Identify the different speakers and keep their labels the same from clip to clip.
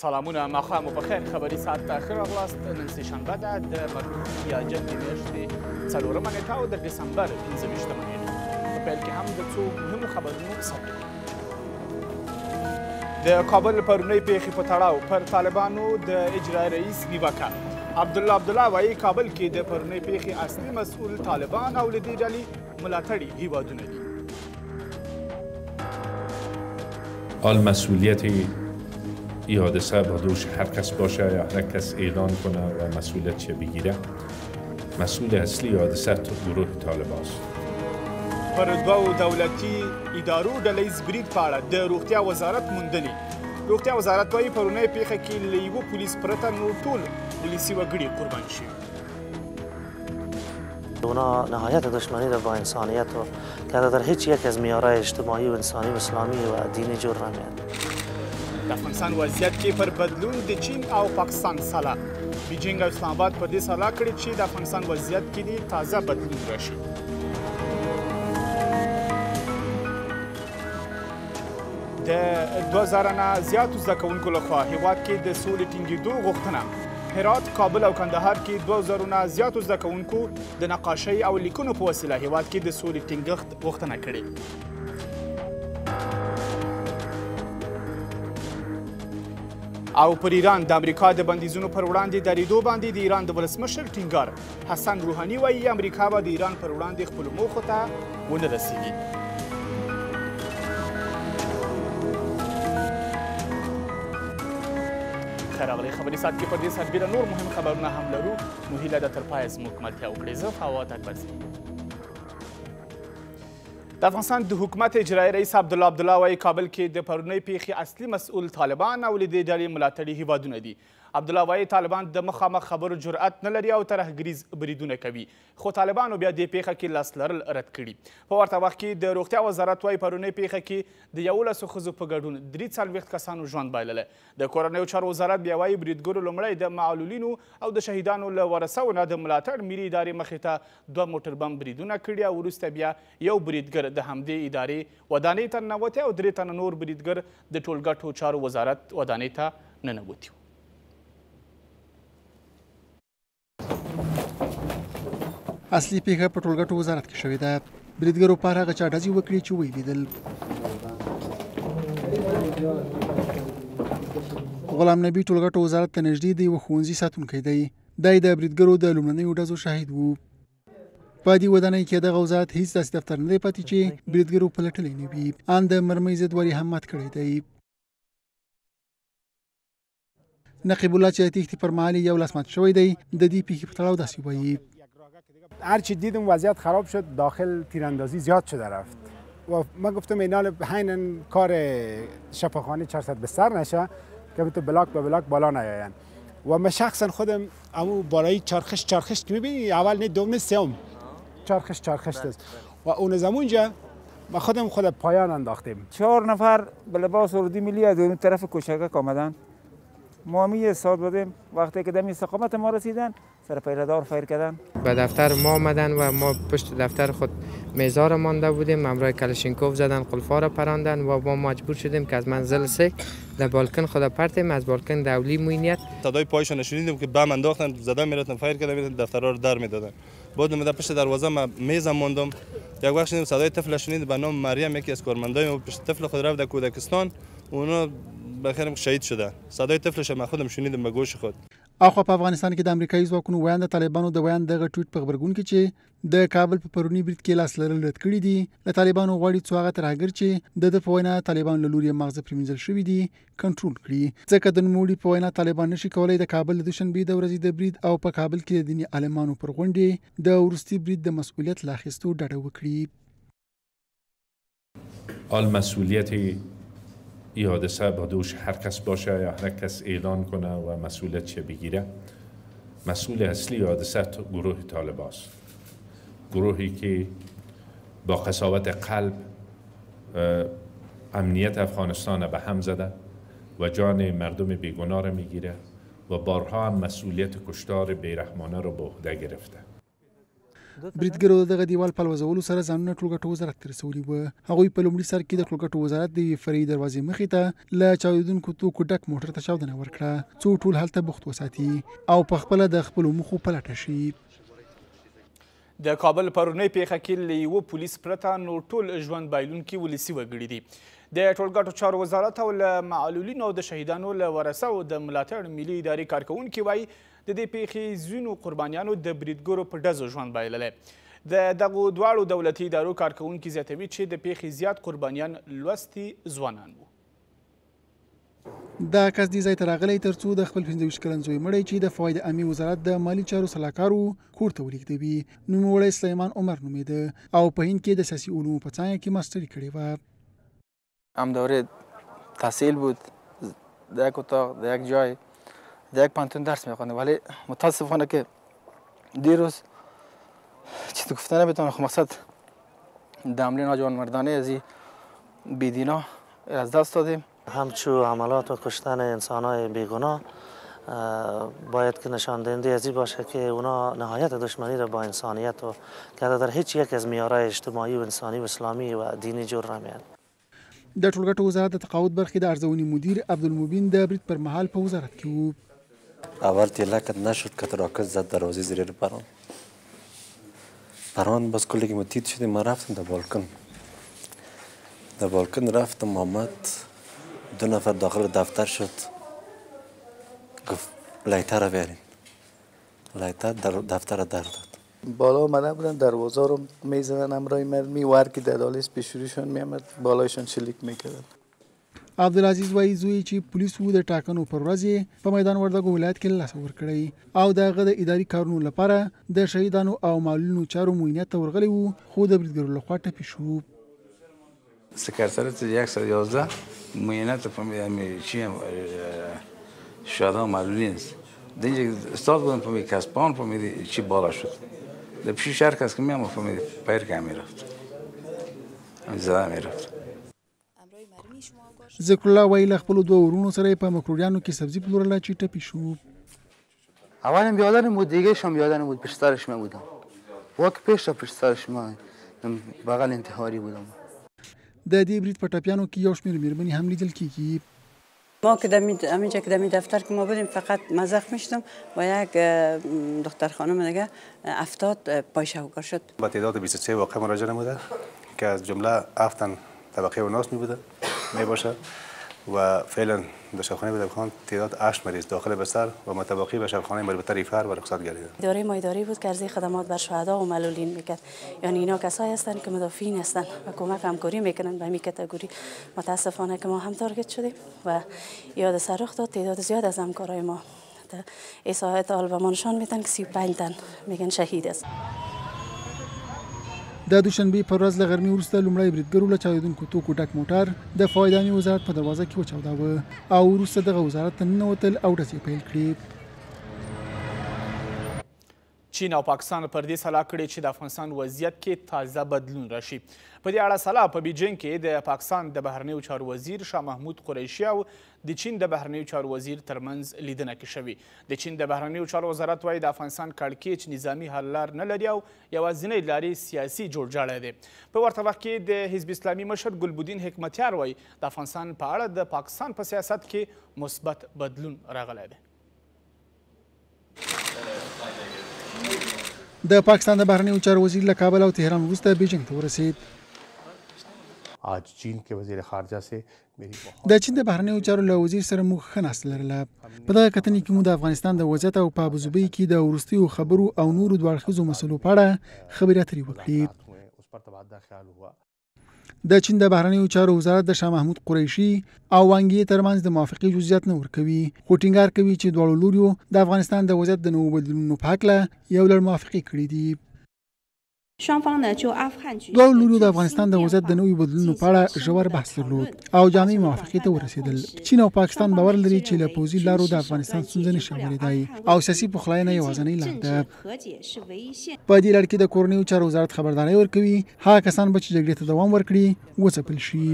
Speaker 1: سلامونه ماښام مو بخیر خبري ساعت ته ښه راغلاست نن سهشنبه ده د مرګ یا جنګ میاشتې 4مه نیټه او د ډسمبر 15مه نیټه په پیل کې هم د څو مهمو خبرونو ثبت د کابل پرونۍ پیښې په تړاو پر طالبانو د اجرایي رئیس نیوکه عبدالله وایي کابل کې د پرونۍ پیښې اصلي مسؤل طالبان او له دې ډلې ملاتړي هیوادونه دي.
Speaker 2: حال مسئولیت این حادثه با دوش هر کس باشه یا هر کس اعلان کنه و مسئولیت چه بگیره مسئول اصلی حادثه گروه طالبان است.
Speaker 1: پر دوو دولتي ادارو ډلهییز برید په اړه د روغتیا وزارت موندنې روغتیا وزارت وایي پرونۍ پیښه کې له یوه پولیس پرته نور ټول پولیسي وګړي قربان شوي.
Speaker 3: اونا نهایت دشمنی را با انسانیت و که در هیچ یک از معیارهای اجتماعی و انسانی و اسلامی و دینی جور نمیاد.
Speaker 1: د افغانستان وضعیت کې پر بدلون د چین او پاکستان سلا بیجینګ او اسلام آباد په دې سلا کړې چې د افغانستان وضعیت کې د تازه بدلون راشي. د 2000 نه زیاتو زده کوونکو لخوا هیواد کې د سولې ټینګېدو غوښتنه. هرات، کابل او کندهار کې 2000 نه زیاتو زده کوونکو د نقاشۍ او لیکنو په وسیله هیواد کې د سولې ټینګښت غوښتنه کړې. او پر ایران د امریکا د بندیزونو پر وړاندې دریدو باندې د ایران د ولسمشر ټینګار حسن روحاني وایي امریکا به د ایران پر وړاندې خپلو موخو ته ونه رسیږي. خیر راغلی خبري ساعت کې پر دې سربیره نور مهم خبرونه هم لرو نو هیله ده تر پایه زموږ ملتیا وکړئ. زه فواد اکبرزی. د افغانستان د حکومت اجرایي رئیس عبدالله وایي کابل کې د پرونۍ پیښې اصلي مسؤل طالبان او له دې ډلې ملاتړي هیوادونه دي. عبدالله وایي طالبان د مخامخ خبرو جرأت نه لري او ترهګریز بریدونه کوي خو طالبانو بیا دې پیښه کې لاس لرل رد کړي. په ورته وخت کې د روغتیا وزارت وایي پرونۍ پیښه کې د 11 ښځو په ګډون 43 کسانو ژوند بایلله. د کورنیو چارو وزارت بیا وایي بریدګرو لومړی د معلولینو او د شهیدانو له ورثو نه د ملاتړ ملي ادارې مخې ته 2 موټر بم بریدونه کړي او وروسته بیا یو بریدګر د همدې ادارې ودانۍ ته ننوتی او 3 تنه نور بریدګر د ټولګټو چارو وزارت ودانۍ ته ننوتي.
Speaker 4: اصلي پیښه په ټولګټو وزارت کې شوې ده. بریدګرو پر هغه چا ډزې وکړې چې ویې لیدل. غلام نبي ټولګټو وزارت ته نږدې د یوه ښوونځي ساتونکی دی. دی د بریدګرو د لومړنیو ډزو شاهد و. په دې ودانۍ کې دغه وزارت هیڅ داسې دفتر نه دی پاتې چې بریدګرو پلټلی نه وي. ان د مرمۍ ضد ور یې هم مات کړی دی. نقیب الله چې د تېښتې پر مهال یو لاس مات شوی دی د دې پیښې په تړاو داسې وایي.
Speaker 5: هرچی دیدم وضعیت خراب شد داخل تیراندازی زیاد شده رفت و من گفتم اینال حین کار شفاخانه 400 بستر نشه که تو بلاک به بلاک بالا نیاین و من شخصا خودم امو بالایی چرخش که میبینی اول نه دوم نه سوم چرخش است و اون زمانجا ما خود پایان انداختیم.
Speaker 6: 4 نفر به لباس ورودی ملی از اون طرف کوشک آمدن. ما می استاد بودیم وقتی که دم استقامت ما رسیدن سر پیله‌دار فایر کردن.
Speaker 7: به دفتر ما آمدن و ما پشت دفتر خود میزار مانده بودیم. همراه کلاشینکوف زدن قلفا را پراندن و ما مجبور شدیم که از منزل 3 در بالکن خود پرتیم از بالکن دولی موینیت.
Speaker 8: صدای پایشون شنیدیم که بم انداختن زدن میرفتن فایر کردن میرفتن دفترها رو در میدادن. بعد من در پشت دروازه ما میزم موندم. یک وقت شنیدیم صدای طفل شنید به نام مریم یکی از کارمندای ما پشت طفل خود رفت در کودکستان اونا بخیرم شهید شده. صدای طفلش ما خودم شنیدم به گوش خود.
Speaker 4: اخو په افغانستان کې د امریکایي ځواکونو ویان د طالبانو د ویان دغه ټویټ په خبرګون کې چې د کابل په پرونی برید کې لاس لرل رد کړي دي. له طالبانو غواړي څو هغه ترهګر چې د په وینا طالبان له لوري مغزه پرمنځل شوی دي کنټرول کړي. ځکه د نوموړي په وینا طالبان نشي کولای د کابل د دوشنبه د ورځې د برید او په کابل کې د دیني عالمانو پر غونډې د ورستي برید د مسؤلیت لاخستو ډډه وکړي.
Speaker 2: حال مسئولیت این حادثه با دوش هر کس باشه یا هر کس اعلان کنه و مسئولیت چه بگیره مسئول اصلی حادثه گروه طالبان است. گروهی که با قساوت قلب امنیت افغانستان به هم زده و جان مردم بیگناه را میگیره و بارها هم مسئولیت کشتار بیرحمانه را به عهده گرفته.
Speaker 4: بریدګرو دغه دیوال پلوزولو سره ځانونه ټولګټو وزارت ته رسولي وو. هغوی په لومړي سر کې د ټولګټو وزارت د یوې فرعي دروازې مخې ته له چاودېدونکو توکو ډک موټر ته چاودنه ورکړه څو ټول هلته بوخت وساتي او په خپله د خپلو موخو په لټه شي.
Speaker 1: د کابل پرونۍ پیښه کې له یوه پولیس پرته نور ټول ژوند بایلونکي ولسي وګړي دي. د ټولګټو چارو وزارت او له معلولینو او د شهیدانو له ورثه او د ملاتړ ملي ادارې کارکوونکي وایي د دې پیښې ځینو قربانیانو د بریدګرو په ډزو ژوند بایللی. د دغو دواړو دولتي ادارو کارکوونکي زیاتوي چې د پیښې زیات قربانیان لوستي ځوانان وو.
Speaker 4: دا کس دې ځای ته راغلی تر څو د خپل 25 کلن زوی مړی چې د فواید عامې وزارت د مالي چارو سلاکارو کور ته ولېږدوي. نوموړی سلیمان عمر نومېده او په هند کې د سیاسي علومو په څانګه کې ماستري کړې وه.
Speaker 9: هم دوره تحصیل بود در یک اتاق در یک جای در یک پانتون درس میخوانده ولی متاسفانه که دیروز چی تو گفتن نمیتونم خب مقصد حمله ناجوانمردانه از این بیدینا از دست دادیم.
Speaker 3: همچو عملات و کشتن انسان‌های بیگناه باید که نشان دهنده از این باشه که اونا نهایت دشمنی را با انسانیت و که در هیچ یک از معیارهای اجتماعی و انسانی و اسلامی و دینی جور نمیاد.
Speaker 4: د ټولګټو وزارت د تقاعد برخې د ارزونې مدیر عبدالمبین د برید پر مهال په وزارت کې وو.
Speaker 10: اول تلکت نشد که تراکز زد دروازه زیر پران باز کلی که ما تیت شدیم ما رفتم در بالکن رفتم محمد 2 نفر داخل دفتر شد گفت لایتر رو بیارین لایتر دفتر رو در داد.
Speaker 11: بالا آمده بودن دروازه رو میزدن امرای مرمی ور که ددالیس پیشوریشون میامد بالایشون شلیک میکردن.
Speaker 4: عبدالعزیز وایي زوی چې پولیسو د ټاکنو پر ورځ په میدان وردګو ولایت کې له لاسه ورکړی او د هغه د اداري کارونو لپاره د شهیدانو او معلولینو چارو معاینت ته ورغلی و خو د بریدګرو لخوا ټپي شو.
Speaker 12: سکرتریت 111 معاینت چی شهدا معلولین است. دیگه استاد بودم فهمید کسبان فهمید چی بالا شد. در پیش شهر کس که میام فهمید پیر که میرفت. زده میرفت.
Speaker 4: ذکر الله وایي له خپلو 2 ورونو سره په مکروریانو کې سبزي پلورله چې ټپي شو.
Speaker 11: اولم یادنم بود دیگه شم یادنم بود پشترش من بودم. واقع پشترش من بغل انتحاری بودم.
Speaker 4: د دې برید په ټپیانو کې یو شمېر مېرمنې هم لیدل کېږي.
Speaker 13: ما که همینجا که دمی دفتر که ما بودیم فقط من زخمی شدم و یک دختر خانم دیگه 70 پای شاوکار شد.
Speaker 14: با تعداد 23 واقع مراجعه نموده که از جمله 7 تن طبقه اوناس می بوده می باشه و فعلا در شبخانه بدرخان تعداد 8 مریض داخل بستر و متبقی به شبخانه مربوطه ریفر و رخصت گردیدن.
Speaker 15: اداره ما اداری بود که عرضه خدمات بر شهدا و معلولین میکرد. یعنی اینا کسایی هستند که مدافعین هستند و کمک همکاری میکنند به همین کاتگوری. متاسفانه که ما هم تارگت شدیم و یاد سر رخ داد تعداد زیاد از همکارای ما احصایات آلبوم نشان میدن که 35 تن میگن شهید است.
Speaker 4: د دوشنبه پر ورځ له غرمې وروسته لومړی بریدګرو له چاودېدونکو توکو ډک موټر د فواید عامې وزارت په دروازه کې وچاوداوه او وروسته دغه وزارت ته ننوتل او ډزې پیل کړې.
Speaker 1: چین او پاکستان پر دې سلا کړې چې د افغانستان وضعیت کې تازه بدلون راشي. په دې اړه سلا په بیجینګ کې د پاکستان د بهرنیو چارو وزیر شاه محمود قریشي او د چین د بهرنیو چارو وزیر ترمنځ لیدنه کې شوې. د چین د بهرنیو چارو وزارت وایي د افغانستان کړکېچ نظامي حل لار نه لري او یوازینۍ لارې سیاسي جوړجاړی دی. په ورته وخت کې د حزب اسلامي مشر ګلبدین حکمتیار وایي د افغانستان په اړه د پاکستان په سیاست کې مثبت بدلون راغلی دی.
Speaker 4: د پاکستان د بهرنیو چارو وزیر له کابل او تهران وروسته بیجینګ ته ورسید.
Speaker 16: आज चीन के वजीर खारजा से मेरी
Speaker 4: د چین د بهرنیو چارو له وزیر سره موږ ښه ناسته لرله. په دغه کتنې کې موږ د افغانستان د وضعیت او په ابوظبي کې د وروستیو خبرو او نورو دوه اړخیزو مسلو په اړه خبرې اترې وکړې. د چین د بهرنیو چارو وزارت د شاه محمود قریشي او وانګ یې ترمنځ د موافقې جزئیات نه ورکوي خو ټینګار کوي چې دواړو لوریو د افغانستان د وضعیت د نوو بدلونونو په هکله یو لړ موافقې کړې دي. دواړو لوریو د افغانستان د وضعیت د نویو بدلونونو په اړه ژور بحث درلود او جامع موافقې ته ورسېدل. چین او پاکستان باور لري چې له پوځي لارو د افغانستان ستونزه نشي اورېدای او سیاسي پخلاینه یوازینۍ لار ده. په دې لړ کې د کورنیو چارو وزارت خبرداری ورکوي هغه کسان به چې جګړې ته دوام ورکړي وځپل شي.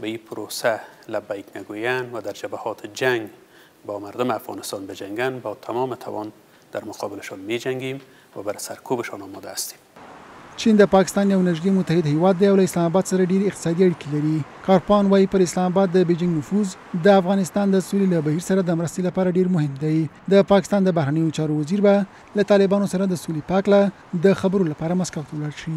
Speaker 17: به این پروسه لبیک نگویند و در جبهات جنگ با مردم افغانستان بجنگند با تمام توان در مقابلشان می‌جنگیم و بر سرکوبشان آماده هستیم.
Speaker 4: چین د پاکستان یو نږدې متحد هیواد دی او له اسلام آباد سره ډېرې اقتصادي اړیکې لري. کارپان وایي پر اسلام آباد د بیجینګ نفوذ د افغانستان د سولې له بهیر سره د مرستې لپاره ډېر مهم دی. د پاکستان د بهرنیو چارو وزیر به له طالبانو سره د سولې په هکله د خبرو لپاره مسکو ته ولاړ شي.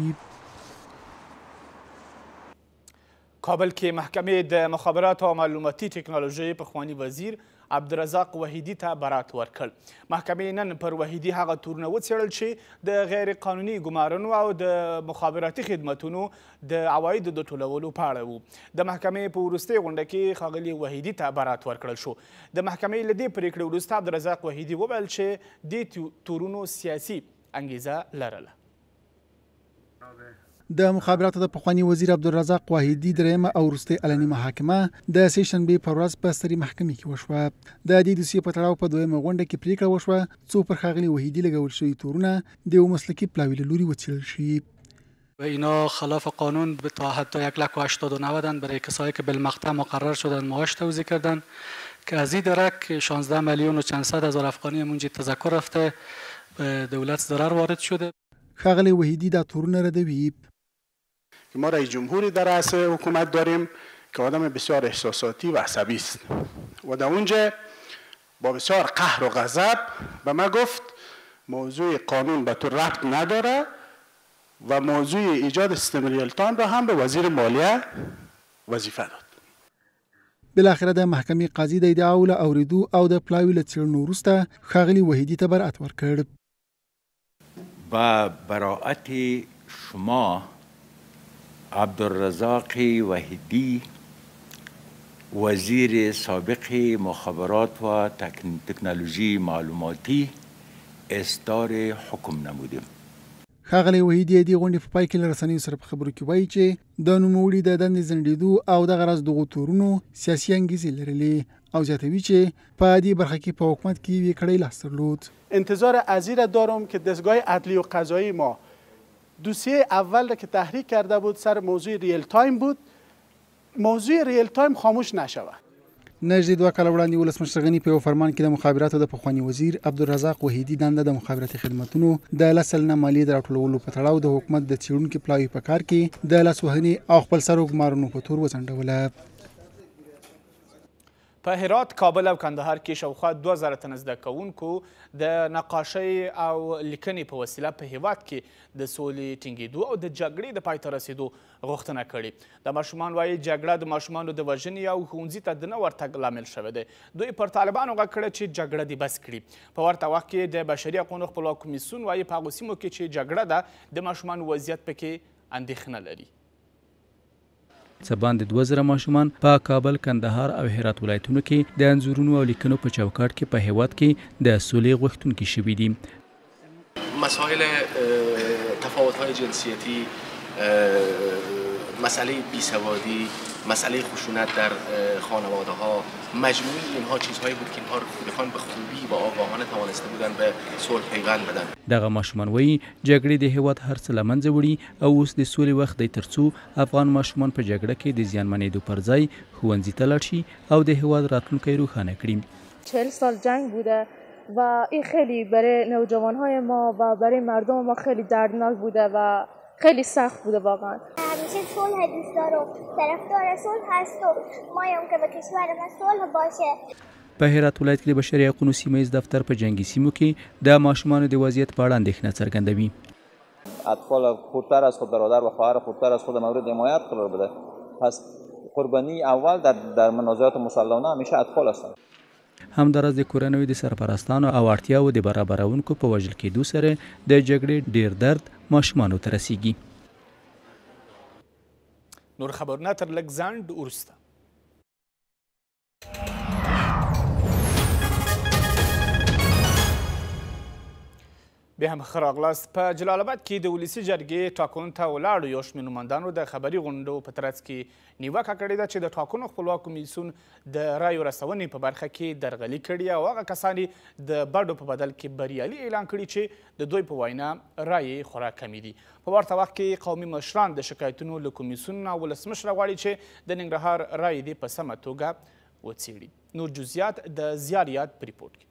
Speaker 1: کابل کې محکمې د مخابراتو او معلوماتي ټکنالوژۍ پخواني وزیر عبدالرزاق وحیدي ته برات ورکړ. محکمې نن پر وحیدي هغه تورونه وڅېړل چې د غیر قانوني ګمارنو او د مخابراتي خدمتونو د عوایدو د ټولولو په اړه وو. د محکمې په وروستۍ غونډه کې ښاغلي وحیدي ته برات ورکړل شو. د محکمې له دې پرېکړې وروسته عبدالرزاق وحیدي وویل چې دې تورونو سیاسي انګیزه لرله.
Speaker 4: د مخابراتو د پخواني وزیر عبدالرزاق وحیدي درېیمه او وروستۍ علني محاکمه د سې شنبې په ورځ په سترې محکمې کې وشوه. د دې دوسیې په تړاو په دویمه غونډه کې پرېکړه وشوه څو پر ښاغلي وحیدي لګول شوي تورونه د یو مسلکي پلاوي له لوري وڅېړل شي.
Speaker 18: و اینا خلاف قانون تا حتی 1,89,000 برای کسایی که بالمقطع مقرر شدن معاش توزیع کردن که از این درک 16 میلیون و چند صد هزار افغانی منجی تذکر رفته به دولت ضرر وارد شده.
Speaker 4: ښاغلی وحیدي دا تورونه ردوي.
Speaker 19: ما رئیس جمهوری در رأس حکومت داریم که آدم بسیار احساساتی و عصبی است و در اونجا با بسیار قهر و غضب به من گفت موضوع قانون به تو ربط نداره و موضوع ایجاد سیستم ریل تایم را هم به وزیر مالیه وظیفه داد.
Speaker 4: بالاخره د محکمې قاضي د ادعاو له اوریدو او د پلاوي له څېړنو وروسته ښاغلي وحیدي ته برأت ورکړ.
Speaker 20: با براءت شما عبدالرزاق وحیدی وزیر سابق مخابرات و تکنولوژی معلوماتی اصدار حکم نمودیم.
Speaker 4: ښاغلی وحیدي دې غونډې په پای کې له رسنیو سره په خبرو کې وایي چې د نوموړي د دندې ځنډېدو او دغه راز دغو تورونو سیاسي انګیزې لرلې او زیاتوي چې په دې برخه کې په حکومت کې یوې کړۍ لاس درلود.
Speaker 19: انتظار ازیر دارم که دستگاه عدلی و قضایی ما دوسیه اول را که تحریک کرده بود سر موضوع ریل تایم بود، موضوع ریل تایم خاموش نشود.
Speaker 4: نږدې 2 کاله وړاندې ولسمشر غني په یو فرمان کې د مخابراتو د پخواني وزیر عبدالرزاق وحیدي دنده د مخابراتي خدمتونو د لسل نه مالیې د راټولولو په تړاو د حکومت د څېړونکي پلاوي په کار کې د لاسوهنې او خپل سر ګمارنو په تور وځنډوله.
Speaker 1: په هرات، کابل او کندهار کې شاوخوا 2000 تنه زده کوونکو د نقاشۍ او لیکنې په وسیله په هیواد کې د سولې ټینګېدو او د جګړې د پای ته رسېدو غوښتنه کړې. د ماشومان وایي جګړه د ماشومانو د وژنې او ښوونځي ته د نه ورتګ لامل شوی دی. دوی پر طالبانو غږ کړی چې جګړه دې بس کړي. په ورته وخت کې د بشري حقونو خپلواک کمیسیون وایي په هغو سیمو کې چې جګړه ده د ماشومانو وضعیت پکې اندېښنه لري.
Speaker 21: څه باندې 2000 ماشومان په کابل، کندهار او هرات ولایتونو کې د انځورونو او لیکنو په چوکاټ کې په هیواد کې د سولې غوښتونکي شوي دي.
Speaker 22: مسائل تفاوت‌های جنسیتی، مسئله بیسوادی، مسئله خشونت در خانواده ها، مجموعی اینها چیزهایی بود که اینها بخوان به خوبی و آگاهانه توانسته بودن به صلح پیوند بدن.
Speaker 21: دغه ماشومان وایي جګړې د هیواد هر څه له منځه وړي او اوس د سولې وخت دی ترڅو افغان ماشومان په جګړه کې د زیانمنېدو پر ځای ښوونځي ته لاړ شي او د هیواد راتلونکی روښانه کړي.
Speaker 23: 40 سال جنگ بوده و این خیلی برای نوجوانهای ما و برای مردم ما خیلی دردناک بوده و خیلی سخت بوده واقعا.
Speaker 24: همیشه صلح دوست دارم، طرفدار صلح هستم، مایم که به کشور ما صلح باشه.
Speaker 21: په هرات ولایت کې د بشري حقوقو سیمه‌ایز دفتر په جنگي سیمو کې د ماشومانو د وضعیت په اړه اندېښنه څرګندوي.
Speaker 25: اطفال خردتر از خود، برادر و خواهر خردتر از خود مورد حمایت قرار بده. پس قربانی اول در منازعات مسلحانه همیشه اطفال هستند.
Speaker 21: همداراز د کورنیو د سرپرستانو او اړتیاوو د برابرونکو په وژل کېدو سره د جګړې ډیر درد ماشومانو ته رسیږي.
Speaker 1: نور خبرونه تر لږ ځنډ وروسته. بیا هم ښه راغلاست. په جلال آباد کې د ولسي جرګې ټاکنو ته ولاړو یو شمېر نوماندانو د خبري غونډو په ترڅ کې نیوکه کړې ده چې د ټاکنو خپلواک کمیسیون د رایو رسونې په برخه کې درغلي کړې او هغه کسان د بډو په بدل کې بریالي اعلان کړي چې د دوی په وینا رایې خورا کمې دي. په ورته وخت کې قومي مشران د شکایتونو له کمیسیون نه ولسمشره غواړي چې د ننګرهار رایې دې په سمه توګه وڅېړي. نور جزئیات د زیاریات په ریپورټ کې.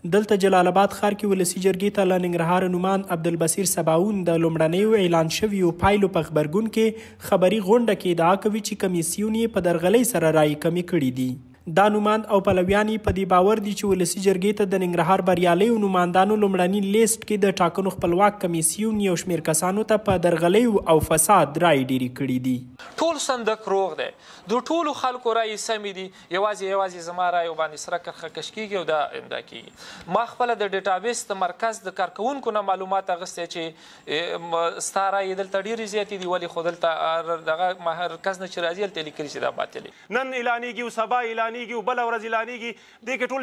Speaker 2: دلته جلال آباد ښار کې ولسي جرګې ته له ننګرهار نوماند عبدالبصیر سباوون د لومړنیو اعلان شویو پایلو په غبرګون کې خبري غونډه کې ادعا کوي چې کمیسیون یې په درغلۍ سره رایې کمې کړي دي. دا نوماند او پلویان یې په دې باور دي چې ولسي جرګې ته د ننګرهار بریالیو نوماندانو لومړني لیست کې د ټاکنو خپلواک کمیسیون یو شمېر کسانو ته په درغلیو او فساد رایې ډېرې کړي دي.
Speaker 5: ټول صندوق روغ دی، د ټولو خلکو رایې سمې دي، یوازې زما رایو باندې سره کرښه کش کېږي او دا امدا کېږي. ما خپله د ډیټابیس د مرکز د کارکوونکو نه معلومات اخیستی چې ستا رایې دلته ډېرې زیاتې دي، ولې خو دلته دغه مرکز نه چې راځي هلته لیکلي چې دا باطل دي.
Speaker 6: نن اعلانېږي او سبا اعلانېږي او بله ورځ اعلانېږي، دې کې ټول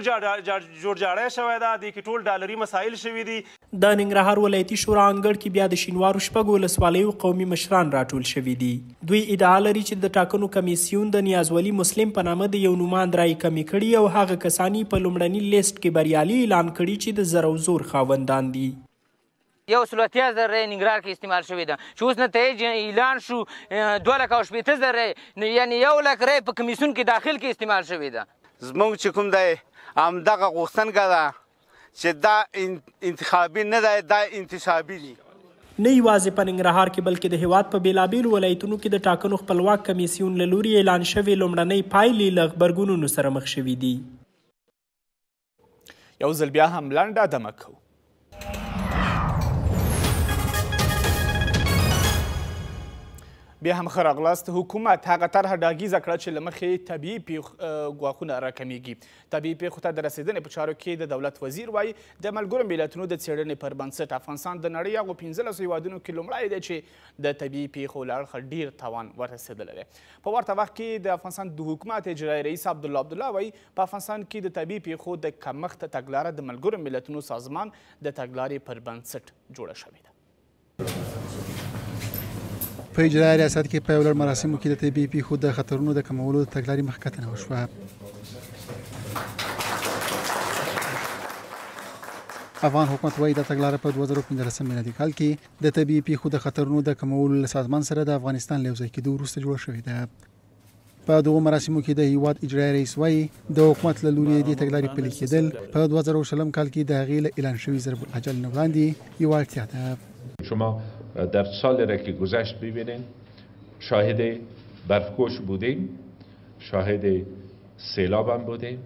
Speaker 6: جوړجاړی شوی ده، دې کې ټول ډالري مسایل شوي دي.
Speaker 2: د ننګرهار ولایتي شورا انګړ کې بیا د شینوارو شپږو ولسوالیو قومي مشران راټول شوي دي. دوی ادعا لري چې د ټاکنو کمیسیون د نیازولي مسلم په نامه د یو نوماند رایې کمې کړي او هغه کسان یې په لومړني لیست کې بریالي اعلان کړي چې د زر او زور خاوندان دي.
Speaker 7: 180,000 رای ننګرهار کې استعمال شوې ده چې اوس نتایج اعلان شو 2,80,000 رای، یعنی 1,00,000 رای په کمیسیون کې داخل کې استعمال شوې ده.
Speaker 8: زموږ چې کوم دی همدغه غوښتنه ده چې دا انتخابي نه دی، دا انتصابي دي.
Speaker 2: نه یوازې په ننګرهار کې بلکې د هیواد په بېلابېلو ولایتونو کې د ټاکنو خپلواک کمیسیون له لوري اعلان شوې لومړنۍ پایلې له غبرګونونو سره مخ شوي دي.
Speaker 1: یو ځل بیا هم لنډه دمه کوو. بیا هم ښه راغلاست. حکومت هغه طرحه ډاګیزه کړه چې له مخې طبیعي ګواښونه راکمیږي. طبیعي پیښو ته د رسېدنې په چارو کې د دولت وزیر وایي د ملګرو ملتونو د څېړنې پر بنسټ افغانستان د نړۍ هغو 15 هیوادونو کې لومړی دی چې د طبیعي پیښو له اړخه ډېر تاوان ورسېدلی دی. په ورته وخت کې د افغانستان د حکومت اجرایي رئیس عبدالله وایي په افغانستان کې د طبیعي پیښو د کمښت تګلاره د ملګرو ملتونو سازمان د تګلارې پر بنسټ جوړه شوې ده.
Speaker 4: په اجرایي ریاست کې په یو لړ مراسمو کې د طبیعي پیښو د خطرونو د کمولو د تګلارې مخکتنه وشوه. افغان حکومت وایي دا تګلاره په 2015 میلادي کال کې د طبیعي پیښو د خطرونو د کمولو له سازمان سره د افغانستان له یوځای کېدو وروسته جوړه شوې ده. په دغو مراسمو کې د هیواد اجرایي رئیس وایي د حکومت له لوري دې تګلارې پلي کېدل په 2020 کال کې د هغې له اعلان شوي ضرب الاجل نه وړاندې یوه اړتیا ده.
Speaker 26: شما در سال را که گذشت ببینین شاهد برفکوش بودیم، شاهد سیلاب هم بودیم،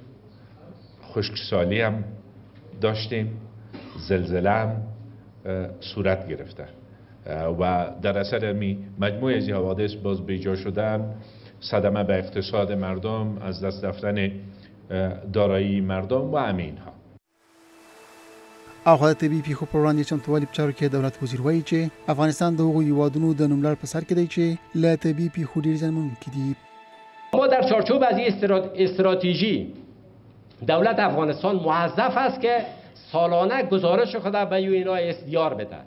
Speaker 26: خشکسالی هم داشتیم، زلزله هم صورت گرفته و در اثر مجموعه از حوادث باز بیجا شدن، صدمه به اقتصاد مردم، از دست رفتن دارایی مردم و همین ها.
Speaker 4: اخوا د طبیعي پیښو پر وړاندې چمتووالي په چارو کې دولت وزیر وایي چې افغانستان د هغو هیوادونو د نوملړ په سر کې دی چې له طبیعي پیښو ډېر زیانمنونکي دي.
Speaker 27: ما در چارچوب از این استراتژی دولت افغانستان موظف است که سالانه گزارش خود به یو SDR بده.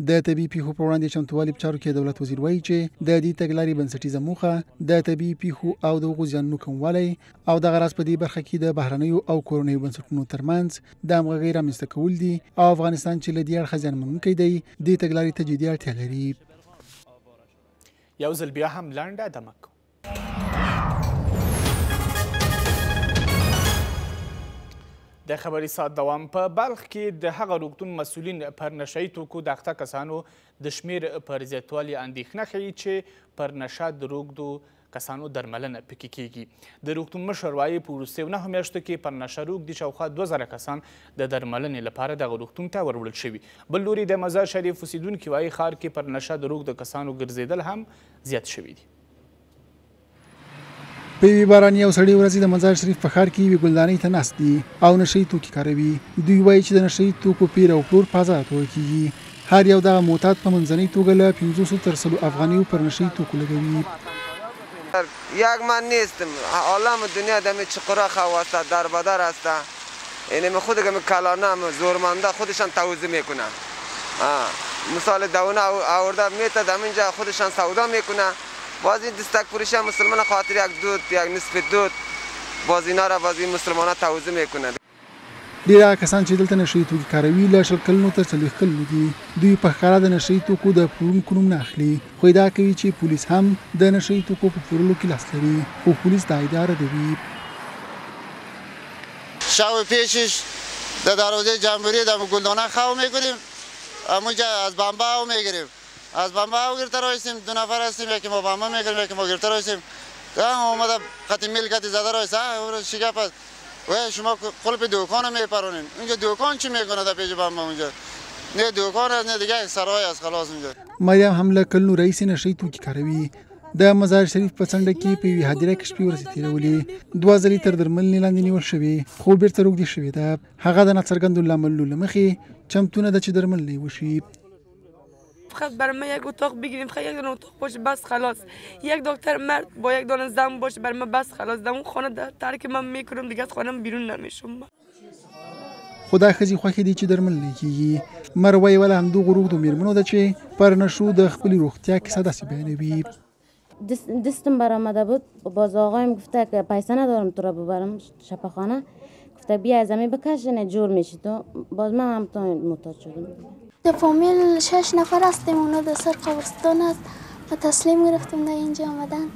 Speaker 4: د طبیعي پیښو پر وړاندې چمتووالي په چارو کې دولت وزیر وایي چې د دې تګلارې بنسټیزه موخه د طبیعي پیښو او د هغو زیانونو کموالی او دغه راز په دې برخه کې د بهرنیو او کورنیو بنسټونو ترمنځ د همغږۍ رامنځته کول دي او افغانستان چې له دې اړخه زیانمنونکی دی دې تګلارې ته جدي اړتیا لري.
Speaker 1: یو ځل بیا هم لنډه دمه کوو. د خبري ساعت دوام په بلخ کې د هغه روغتون مسؤلین پر نشهیي توکو د اخته کسانو د شمیر پر زیاتوالي اندېښنه ښیي چې پر نشه د روږدو کسانو درملنه پکې کیږي. د روغتون مشر وایي په وروستیو 9 میاشتو کې پر نشه روږدي شاوخوا 2000 کسان د درملنې لپاره دغه روغتون ته وروړل شوي. بل لوري د مزار شریف اوسیدونکي وایي ښار کې پر نشه د روږدو کسانو ګرځېدل هم زیات شوي دي.
Speaker 4: په یوې باراني او سړې ورځې د مزار شریف په ښار کې یوې ګلدانۍ ته ناست دي او نشهیي توکي کاروي. دوی وایي چې د نشهیي توکو پیر او پلور په ازاده توګه کیږي. هر یو دغه معتاد په منځنۍ توګه له 500 تر 100 افغانیو پر نشهیي توکو لګوي.
Speaker 28: یک من نیستم، عالم دنیا دمی چقرا خواسته در بدر هسته، یعنی خود کلانه زورمنده خودشان توزیع میکنه. مثال دونه آورده میته دمینجا خودشان سودا میکنه. باز این دستک فروشی مسلمان خاطر یک دود یک نصف دود باز اینا را باز این مسلمانان توزیع میکنه.
Speaker 4: ډیره کسان چې دلته نشهیي توکي کاروي له 20 کلونو تر 40 کلونو دي. دوی په ښکاره د نشهیي توکو د پلورونکو نوم نه اخلي، خو ادعا کوي چې پولیس هم د نشهیي توکو په پلورلو کې لاس لري، خو پولیس دا ادعا ردوي.
Speaker 3: شب پیشش در دروازه جمهوری در گلدانه خواب میکنیم، اونجا از بمبا میگیریم، از بمبا گرفته رایسیم، 2 نفر هستیم، یکی ما بمبا میگیریم یکی ما گرفته رایسیم. اومده قطع میلکتی زده رایست، شگفت است. و شما قلب دکان میپرونین، اینجا دکان چی میکنه در پیش بمبا اونجا؟ نه دکان است نه دیگه سرای است خلاص اونجا.
Speaker 4: مریم هم له کلونو رئیس نشي توکي کاروي. د مزار شریف په څنډه کې په یوې هدیره کې شپې ورځې تېرولې، 2 ځلې تر درملنې لاندې نیول شوې، خو بېرته روږدې شوې ده. هغه د ناڅرګندو لاملونو له مخې چمتونه ده چې درملنې وشي.
Speaker 9: فقط برای من یک اتاق بگیریم، فقط یک دونه اتاق باشه بس خلاص. یک دکتر مرد با یک دونه زن باشه برای من بس خلاص. در اون خانه ترک من میکنم دیگه از خانم بیرون نمیشم.
Speaker 4: خو دا ښځې خوښې دي چې درملنې کېږي. مروه یې وله همدغو روږدو مېرمنو ده چې پر نشو د خپلې روغتیا کیسه داسې بیانوي.
Speaker 10: دستم برآمده بود، باز آقایم گفته که پیسه ندارم تو را ببرم شفاخانه، گفته بیا از زمین بکش نه جور میشی تو. باز من هم تا محتاج شدم.
Speaker 11: در فامیل 6 نفر هستیم، اونا در سر قبرستان است و تسلیم گرفتیم در اینجا آمدن،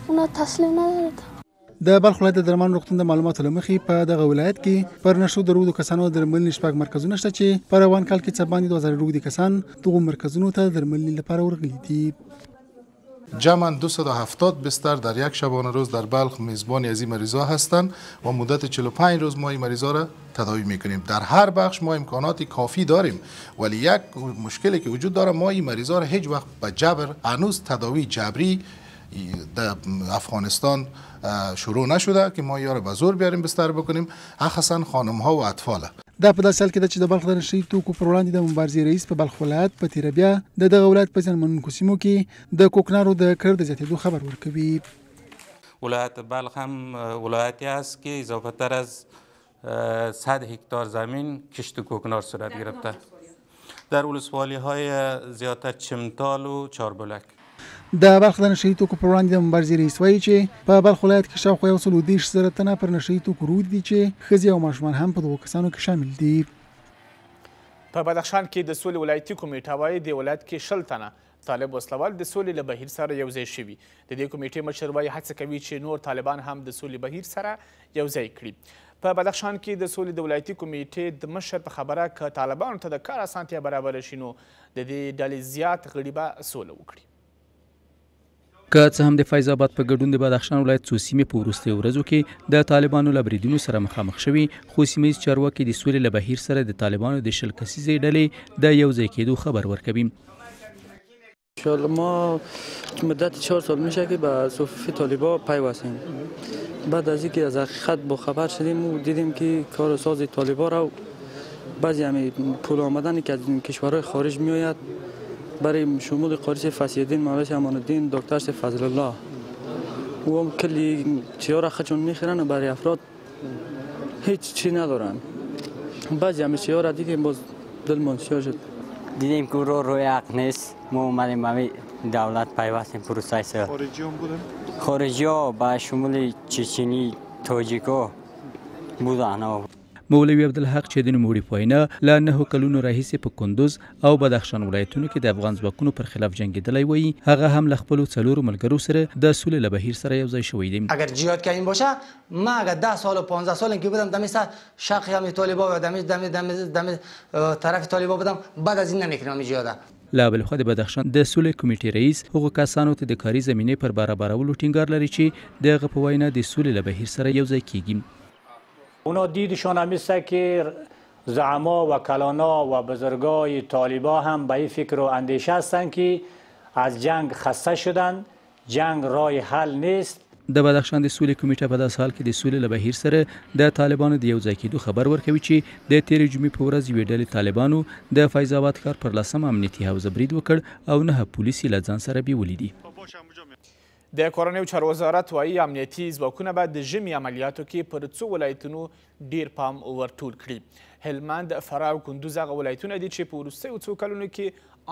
Speaker 11: اونا تسلیم ندارد.
Speaker 4: د بلخ ولایت د درمان روغتون د معلوماتو له مخې په دغه ولایت کې پر نشو د روږدو کسانو درملنې 6 مرکزونه شته چې په روان کال کې څه باندې 2000 روږدي کسان دغو مرکزونو ته درملنې لپاره ورغلي دي.
Speaker 12: جمعاً 270 بستر در یک شبانه روز در بلخ میزبانی از این مریضا هستند و مدت 45 روز ما این مریضا را تداوی میکنیم. در هر بخش ما امکانات کافی داریم، ولی یک مشکلی که وجود داره، ما این مریضا را هیچ وقت به جبر، هنوز تداوی جبری در افغانستان شروع نشده که ما یاره به زور بیاریم بستر بکنیم، خصوصا خانم ها و اطفال.
Speaker 4: دا په داسې حال کې ده چې د بلخ د نشي توکو پر وړاندې د مبارزې رئیس په بلخ ولایت په تیره بیا د دغه ولایت په زیانمنونکو سیمو کې د کوکنارو د کر د زیاتېدو خبر ورکوي.
Speaker 13: ولایت بلخ هم ولایتی است که اضافه تر از 100 هکتار زمین کشت کوکنار صورت گرفته در ولسوالی های زیادتر چمتال و چاربلک.
Speaker 4: د بلخ د نشي توکو پر وړاندې د مبارزې رئیس وایي چې په بلخ ولایت کې شاوخوا 130,000 تنه پر نشي توکو رود دي چې ښځې او ماشومان هم په دغو کسانو کې شامل دي.
Speaker 1: په بدخشان کې د سولې ولایتي کمیټه وایي د ولایت کې 20 تنه طالب وسلوال د سولې له بهیر سره یوځای شوي. د دې کمیټې مشر وایي هڅه کوي چې نور طالبان هم د سولې بهیر سره یوځای کړي. په بدخشان کې د سولې د ولایتي کمیټې د مشر په خبره که طالبانو ته د کار اسانتیا برابره شي نو د دې ډلې زیات غړي به سوله وکړي.
Speaker 21: که څه هم د فیض آباد په ګډون د بدخشان ولایت څو سیمې په وروستیو ورځو کې د طالبانو له بریدونو سره مخامخ شوي، خو سیمهییز چارواکي د سولې له بهیر سره د طالبانو د 20 کسیزې ډلې د یوځای کېدو خبر ورکوي.
Speaker 14: ما مدت 4 سال میشه که به صفوف طالبان پیوستیم. بعد از اینکه از حقیقت با خبر شدیم و دیدیم که کار ساز طالبان را بعضی همه پول آمدنی که از کشورهای خارج میآید برای شمول قاریس فصیح‌الدین، مولانا امان الدین، دکتر فضل الله و هم کلی چیار خودشون میخرن و برای افراد هیچ چی ندارن. بعضی همه چیار دیدیم باز دل منشیا شد.
Speaker 15: دیدیم که روی حق نیست. ما اومدیم به دولت پیوستیم پروسه.
Speaker 14: خارجی هم بودن؟
Speaker 15: خارجی ها با شمول چچنی، تاجیکا بودن.
Speaker 21: مولوي عبدالحق چې د نوموړي په وینا له 9 کلونو راهیسې په کندوز او بدخشان ولایتونو کې د افغان ځواکونو پر خلاف جنګېدلی وایي، هغه هم له خپلو 4 ملګرو سره د سولې له بهیر سره یوځای شوی دی.
Speaker 29: اگر جهاد کردن باشه ما اگر 10 سال و 15 سال که بودم دمی شق هم طالبان و دمی طرف طالبان بودم، بعد از این نمیکنم جهاد.
Speaker 21: لا بل خو د بدخشان د سولې کمیټې رئیس هغو کسانو ته د کاري زمینې پر برابرولو ټینګار لري چې دغه په وینا د سولې له بهیر سره یوځای کیږي.
Speaker 30: اونا دیدشان همیسته که زعما و کلانا و بزرگای طالبا هم به این فکر و اندیشه هستند که از جنگ خسته شدن، جنگ راه حل نیست.
Speaker 21: د بدخشان د سولې کمیټه په داسې حال کې د سولې له بهیر سره د طالبانو د یوځای کېدو خبر ورکوي چې د تېرې جمعې په ورځ یوې ډلې طالبانو د فیض آباد ښار پر 10 امنیتي حوزه برید وکړ او 9 پولیس یې له ځان سره بیولي دي.
Speaker 1: د کورنیو چارو وزارت وایي امنیتي ځواکونه به د ژمي عملیاتو کې پر څو ولایتونو ډیر پام ورټول کړي. هلمند، فراه او کندوز هغه ولایتونه دي چې په وروستیو څو کلونو کې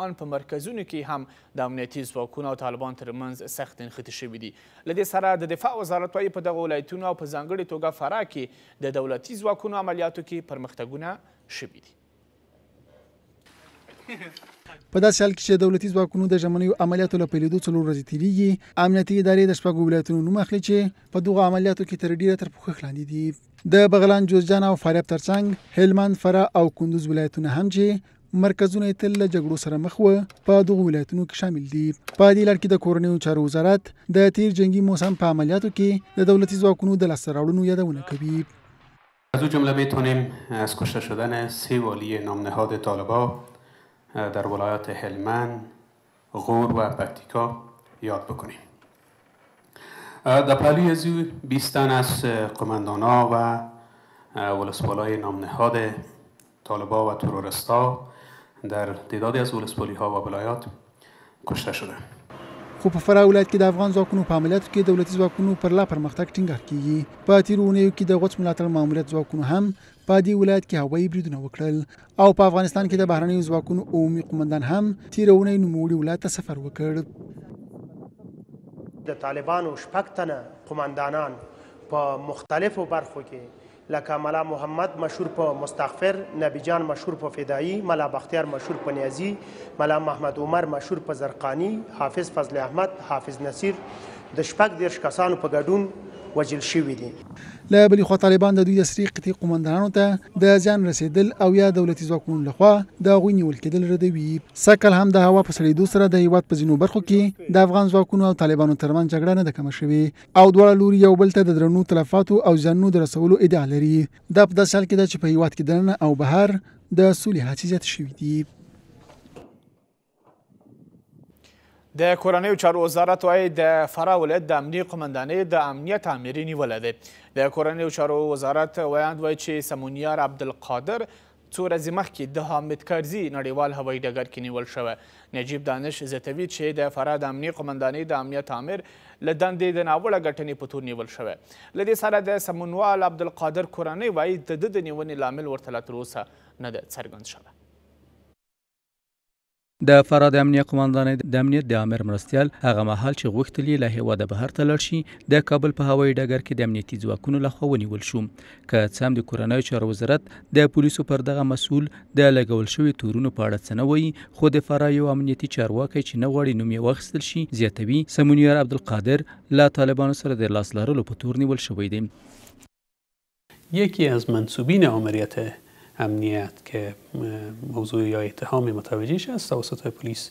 Speaker 1: آن په مرکزونو کې هم د امنیتي ځواکونو او طالبان ترمنځ سخت نښتې شوي دي. له دې سره د دفاع وزارت وایي په دغه ولایتونو او په ځانګړې توګه فراه کې د دولتي ځواکونو عملیاتو کې پرمختګونه شوي دي.
Speaker 4: په داسې حال کې چې دولتي ځواکونو د ژمنیو عملیاتو له پیلېدو 4 ورځې تېرېږي، امنیتي ادارې د 6 ولایتونو نوم اخلي چې په دغو عملیاتو کې تر ډېره تر پوښښ لاندې دي. د بغلان، جوزجان او فاریاب ترڅنګ هلمند، فراه او کندوز ولایتونه هم چې مرکزونه یې تل له جګړو سره مخ وو په دغو ولایتونو کې شامل دي. په دې لړ کې د کورنیو چارو وزارت د تیر جنگي موسم په عملیاتو کې د دولتي ځواکونو د لاسته راوړنو یادونه کوي.
Speaker 5: از او جمله میتونیم از کشته شدن 3 والی نامنهاد طالبان در ولایات هلمند، غور و پکتیکا یاد بکنیم. در پهلوی از 20 تن از قماندان‌ها و ولسوالای نامنهاد طالبان و تروریستا در تعدادی از ولسوالی‌ها و ولایات کشته شدند.
Speaker 4: خو په فراه ولایت کې د افغان ځواکونو په عملیاتو کې دولتي ځواکونو پر لا پرمختګ ټینګار کیږي. په تیرو اونیو کې د غوڅ ملاتړ ماموریت ځواکونو هم په دې ولایت کې هوایي بریدونه وکړل او په افغانستان کې د بهرنیو ځواکونو عمومي قومندان هم تیره اونۍ نوموړي ولایت ته سفر وکړ.
Speaker 16: د طالبانو 6 تنه قومندانان په مختلفو برخو کې لکه ملا محمد مشهور په مستغفر، نبی جان مشهور په فدایی، ملا بختیار مشهور په نیازی، ملا محمد عمر مشهور په زرقانی، حافظ فضل احمد، حافظ نصیر د 14 کسانو په ګډون وژل شوي دي.
Speaker 4: له بلې خوا طالبان د دوی د سرې قطعې قومندانانو ته د زیان رسېدل او یا دولتي ځواکونو لخوا د هغوی نیول کېدل ردوي. سږکال هم د هوا په سړېدو سره د هېواد په ځینو برخو کې د افغان ځواکونو او طالبانو ترمنځ جګړه نه ده کمه شوې او دواړه لوري یو بل ته د درنو تلفاتو او زیانونو د رسولو ادعا لري. دا په داسې حال کې ده چې په هېواد کې دننه او بهر د سولې هڅې زیاتې شوي دي.
Speaker 1: د کورنیو چارو وزارت وايي د فراه ولایت د امنیي قمندانۍ د امنیت آمري نیولی دی. د کورنیو چارو وزارت ویاند وایي چې سمونیار عبدالقادر څو ورځې مخکې د حامد کرزي نړیوال هوایي ډګر کې نیول شوی. نجیب دانش زیاتوي چې د فراه د امنیي قمندانۍ د امنیت آمر له دندې د ناوړه ګټنې په تور نیول شوی. له دې سره د سمونوال عبدالقادر کورنۍ وایي د ده د نیونې لامل ورته لا تراوسه نه ده څرګند شوی.
Speaker 21: د فراه د امنیه قمندانۍ د امنیت د امر مرستیال هغه مهال چې غوښتل یې له هېواده بهر ته لاړ شي د کابل په هوایي ډګر کې د امنیتي ځواکونو لخوا ونیول شو. که څه هم د کورنیو چارو وزارت د پولیسو پر دغه مسؤل د لګول شوي تورونو په اړه څه نه وایي، خو د فراه یو امنیتي چارواکی چې نه غواړي نوم یې واخیستل شي زیاتوي سمونیار عبدالقادر له طالبانو سره د لاس لرلو په تور نیول شوی دی.
Speaker 5: یکی از منصوبین آمریت امنیت که موضوع یا اتهام متوجه است توسط پلیس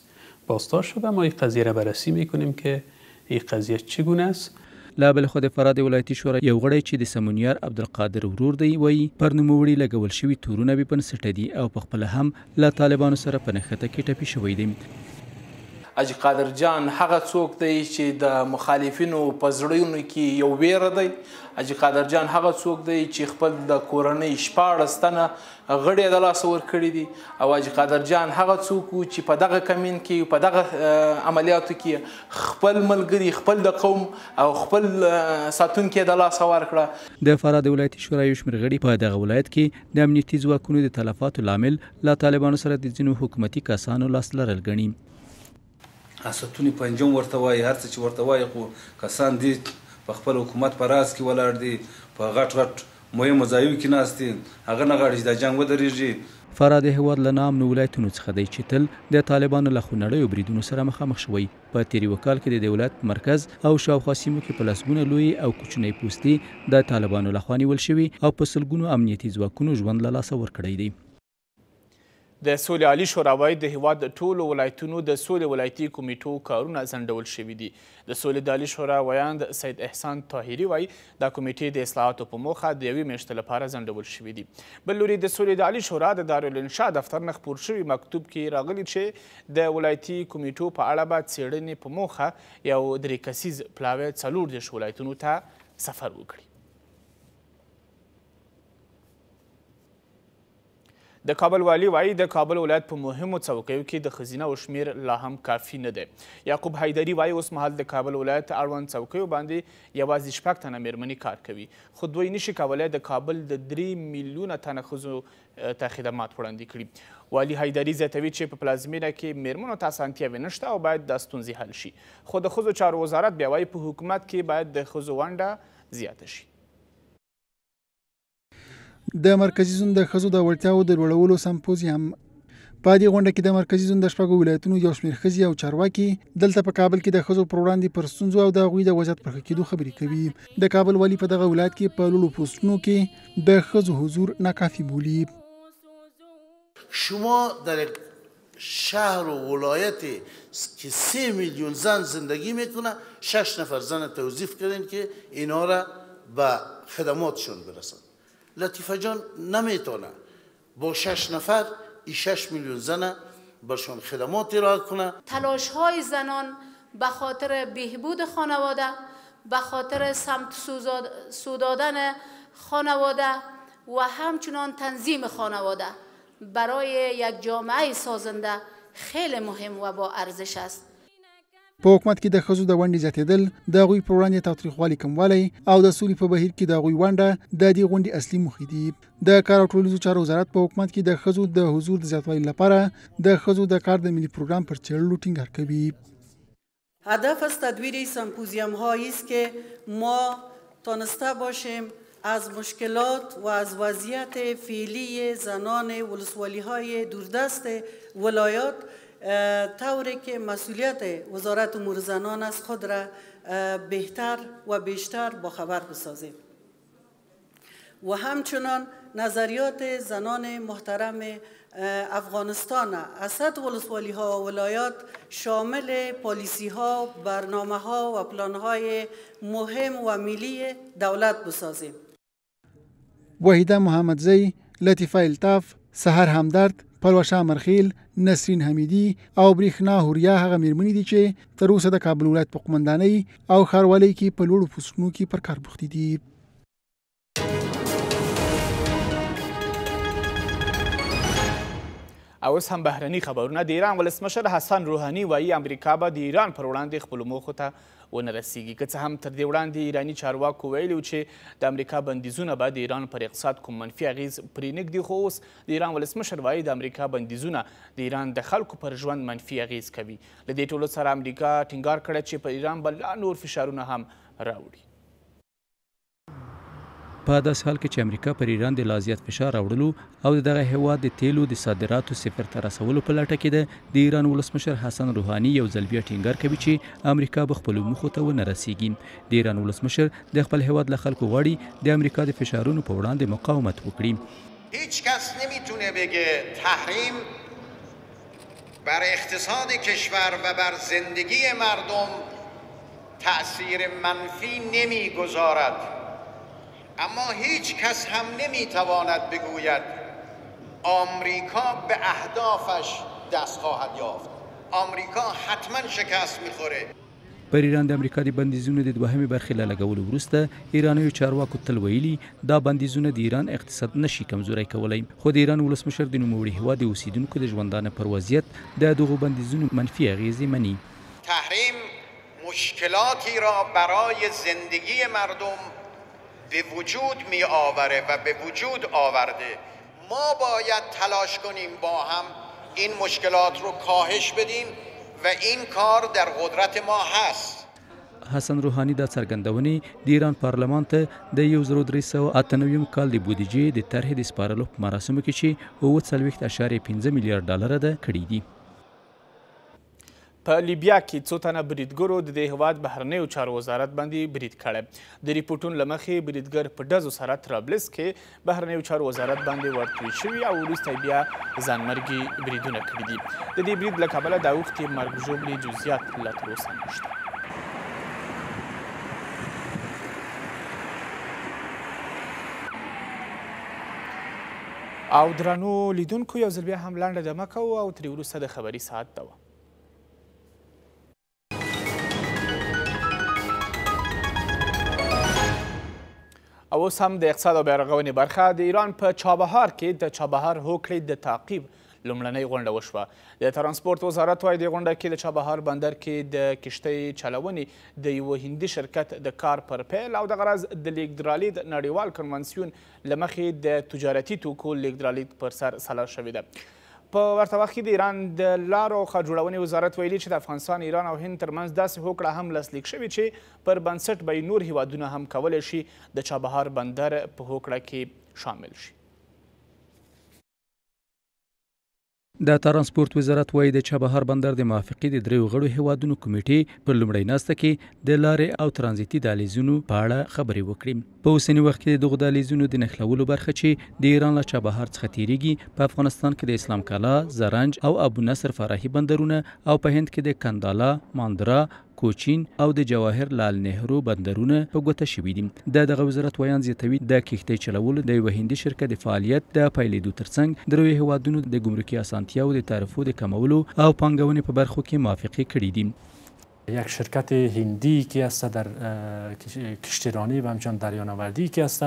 Speaker 5: بازداشت شده. ما این قضیه را بررسی میکنیم که این قضیه چگونه است.
Speaker 21: لا بل خو د فراه د ولایتي شورا یو غړی چې د سمونیار عبدالقادر ورور دی وایي پر نوموړي لګول شوي تورونه بې بنسټه دي او پخپله هم له طالبانو سره په نښته کې ټپي شوی دی.
Speaker 17: حاجي قادر جان هغه څوک دی چې د مخالفینو په زړونو کې یو ویره دی. حاجي قادر جان هغه څوک دی چې خپل د کورنۍ 14 تنه غړي د لاسه ورکړي دي او حاجي قادر جان هغه څوک و چې په دغه کمین کې په دغه عملیاتو کې خپل ملګري خپل د قوم او خپل ساتونکي د لاسه ورکړه.
Speaker 21: د فراه د ولایتي شورا یو شمېر غړي په دغه ولایت کې د امنیتي ځواکونو د تلفاتو لامل له طالبانو سره د ځینو حکومتي کسانو لاس لرل ګڼي.
Speaker 18: حسدونی پنجم ورته وایي، هر څه چې ورته وایي خو کسان دي په خپل حکومت په راز کې ولاړ دي، په غټ غټ مهمو ځایو کې ناست دي، هغه نه غواړي چې دا جنګ ودرېږي.
Speaker 21: فراه د هېواد له ناامنو ولایتونو څخه دی چې تل د طالبانو له خونړیو بریدونو سره مخامخ شوی. په تېر یوه کال کې د ولایت په مرکز او شاوخوا سیمو کې په لسګونه لوی او کوچنۍ پوستې د طالبانو لخوا نیول شوي او په سلګونو امنیتي ځواکونو ژوند له لاسه ورکړی دی.
Speaker 1: د سولې عالي شورا وایي د هېواد د ټولو ولایتونو د سولې ولایتي کمیټو کارونه ځنډول شوي دي. د سولې د عالي شورا ویاند سید احسان طاهري وایي دا کمیټې د اصلاحاتو په موخه د یوې میاشتې لپاره ځنډول شوي دي. بل لوري د سولې د عالي شورا د دارالانشا دفتر نه خپور شوي مکتوب کې راغلي چې د ولایتي کمیټو په اړه به څېړنې په موخه یو 3 کسیز پلاوی 40 ولایتونو ته سفر وکړي. د کابل والی وایي د کابل ولایت په مهمو څوکیو کې د ښځینه و شمیر لا هم کافي نه دی. یعقوب حیدري وایي اوس مهال د کابل ولایت اړوند څوکیو باندې یوازې 6 تنه میرمنې کار کوي، خو دوی نشي کولی د کابل د 3 میلیونه تنه ښځو ته خدمات وړاندې کړي. والي حیدري زیاتوي چې په پلازمینه کې میرمنو ته اسانتیاوې نشته او باید دا ستونزې حل شي، خو د ښځو چارو وزارت بیا وایي په حکومت کې باید د ښځو ونډه زیاته شي. د
Speaker 4: مرکزي زون د ښځو د وړتیاو د لوړولو سمپوزیم په دې غونډه کې د مرکزي زون د شپږو ولایتونو یو شمېر ښځې او چارواکي دلته په کابل کې د ښځو پر وړاندې پر ستونزو او د هغوی د وضعیت پر ښه کېدو خبرې کوي. د کابل والي په دغه ولایت کې په لوړو پوسټونو کې د ښځو حضور ناکافي بولي.
Speaker 2: شما در شهر و ولایتی که 3 میلیون زن زندگی میکنه 6 نفر زن توظیف کردین که اینا را به خدماتشون برسن. لطیفه جان نمیتونه با 6 نفر ای 6 میلیون زن برشون خدمات ارائه کنه.
Speaker 6: تلاش های زنان به خاطر بهبود خانواده، به خاطر سمت سودادن خانواده و همچنان تنظیم خانواده برای یک جامعه سازنده خیلی مهم و با ارزش است.
Speaker 4: په حکومت کې د ښځو د ونډې زیاتېدل، د هغوی پر وړاندې تاوتریخوالي کموالی او د سولې په بهیر کې د هغوی ونډه د دې غونډې اصلي موخې دي. د کار او ټولنیزو چارو وزارت په حکومت کې د ښځو د حضور د زیاتوالي لپاره د ښځو د کار د ملي پروګرام پر څېړلو ټینګار کوي.
Speaker 7: هدف از تدویر سمپوزیوم هایی است که ما تانسته باشیم از مشکلات و از وضعیت فعلی زنان ولسوالی های دوردست ولایات طوری که مسئولیت وزارت امور زنان است خود را بهتر و بیشتر باخبر بسازیم و همچنان نظریات زنان محترم افغانستان از سطح ولسوالی ها و ولایات شامل پالیسی ها، برنامه ها و پلان های مهم و ملی دولت بسازیم.
Speaker 4: وحیده محمدزی، لطیفه الطاف، سحر همدرد، پلوشه مرخیل، نسرین حمیدی او بریښنا هوریا هغه میرمنې دي چې تر اوسه د کابل ولایت په قومندانۍ او ښاروالۍ کې په لوړو پوسټونو کې پر کار بوختې دي.
Speaker 1: اوس هم بهرني خبرونه. د ایران ولسمشر حسن روحاني وایي امریکا به د ایران پر وړاندې خپلو موخو ته ونه رسیږي. که څه هم تر دې وړاندې ایراني چارواکو ویلي و چې د امریکا بندیزونه به د ایران پر اقتصاد کوم منفي اغیز پرې نږدي، خو اوس د ایران ولسمشر وایي د امریکا بندیزونه د ایران د خلکو پر ژوند منفي اغیز کوي. له دې ټولو سره امریکا ټینګار کړی چې په ایران به لا نور فشارونه هم راوړي.
Speaker 21: په داسې حال کې چې امریکا پر ایران د لا زیات فشار راوړلو او د دغه هیواد د تیلو د صادراتو صفر ته رسولو په لټه کې ده، د ایران ولسمشر حسن روحاني یو ځل بیا ټینګار کوي چې امریکا به خپلو موخو ته ونه رسیږي. د ایران ولسمشر د خپل هیواد له خلکو غواړي د امریکا د فشارونو په وړاندې مقاومت وکړي.
Speaker 8: هیچ کس نمیتونه بگه تحریم بر اقتصاد کشور و بر زندگی مردم تأثیر منفی نمیگذارد، اما هیچ کس هم نمیتواند بگوید آمریکا به اهدافش دست خواهد یافت. آمریکا حتما شکست میخوره.
Speaker 21: پر ایران د امریکا د بندیزونو د دوهمې برخې له لګولو وروسته ایرانیو چارواکو تل ویلي دا بندیزونه د ایران اقتصاد نشي کمزوری کولی، خو د ایران ولسمشر د نوموړي هیواد د اوسیدونکو د ژوندانه پر وضعیت د دغو بندیزونو منفي اغیزې مني.
Speaker 8: تحریم مشکلاتی را برای زندگی مردم به وجود می آوره و به وجود آورده. ما باید تلاش کنیم با هم این مشکلات رو کاهش بدیم و این کار در قدرت ما هست.
Speaker 21: حسن روحاني دا څرګندونې د ایران پارلمان ته د 1398 کال د بودیجې د طرحې د سپارلو په مراسمو کې چې 40.5 میلیارډ ډالر ده کړي دي.
Speaker 1: په لیبیا کې څو تنه بریدګرو د دې هیواد بهرنیو چارو وزارت باندې برید کړی. د ریپورټونو له مخې بریدګر په ډزو سره طرابلس کې بهرنیو چارو وزارت باندې ورتوی شوي او وروسته بیا ځانمرګي بریدونه کړي دي. د دې برید له کبله د اوښتې مرګ ژوبلې جزیات لا تر اوسه نشته. او درنو لیدونکو یو ځل بیا هم لنډه دمه کوو او ترې وروسته د خبري ساعت ته او اوس هم د اقتصاد او بیارغونې برخه. د ایران په چابهار کې د چابهار هوکړې د تعقیب لومړنۍ غونډه وشوه. د ترانسپورت وزارت وايي د غونډه کې د چابهار بندر کې د کشتۍ چلونې د یوه هندي شرکت د کار پر پیل او د غرض د لیږدرالید نړیوال کنونسیون له مخې د تجارتي توکو لیږدرالید پر سر سلا شوې ده. په ورته وخت کې د ایران د لارو او ښارجوړونې وزارت ویلي چې د افغانستان، ایران او هند ترمنځ داسې هوکړه هم لاسلیک شوې چې پر بنسټ به نور هیوادونه هم کولی شي د چابهار بندر په هوکړه کې شامل شي.
Speaker 21: د ترانسپورت وزارت وایي د چابهار بندر د موافقې د دریو غړو هیوادونو کمیټې په لومړۍ ناسته کې د لارې او ترانزیتي دهلیزونو په اړه خبرې وکړي. په اوسني وخت کې دغو دهلیزونو د نښلولو برخه چې د ایران له چابهار څخه تیریږي په افغانستان کې د اسلام کالا، زرنج او ابو نصر فراحي بندرونه او په هند کې د کندالا، ماندرا، کوچین او د جواهر لال نهرو بندرونه په ګوته شوي دي. دغه وزارت ویان زیاتوي د کښتۍ چلولو د یوه هندي شرکت د فعالیت د پیلېدو ترڅنګ دریو هیوادونو د ګمرکي اسانتیاو د تعرفو د کمولو او پانګونې په برخو کې موافقې کړي دي.
Speaker 3: یک شرکت هندی که است در کشتیرانی و همچنان دریانوردی که است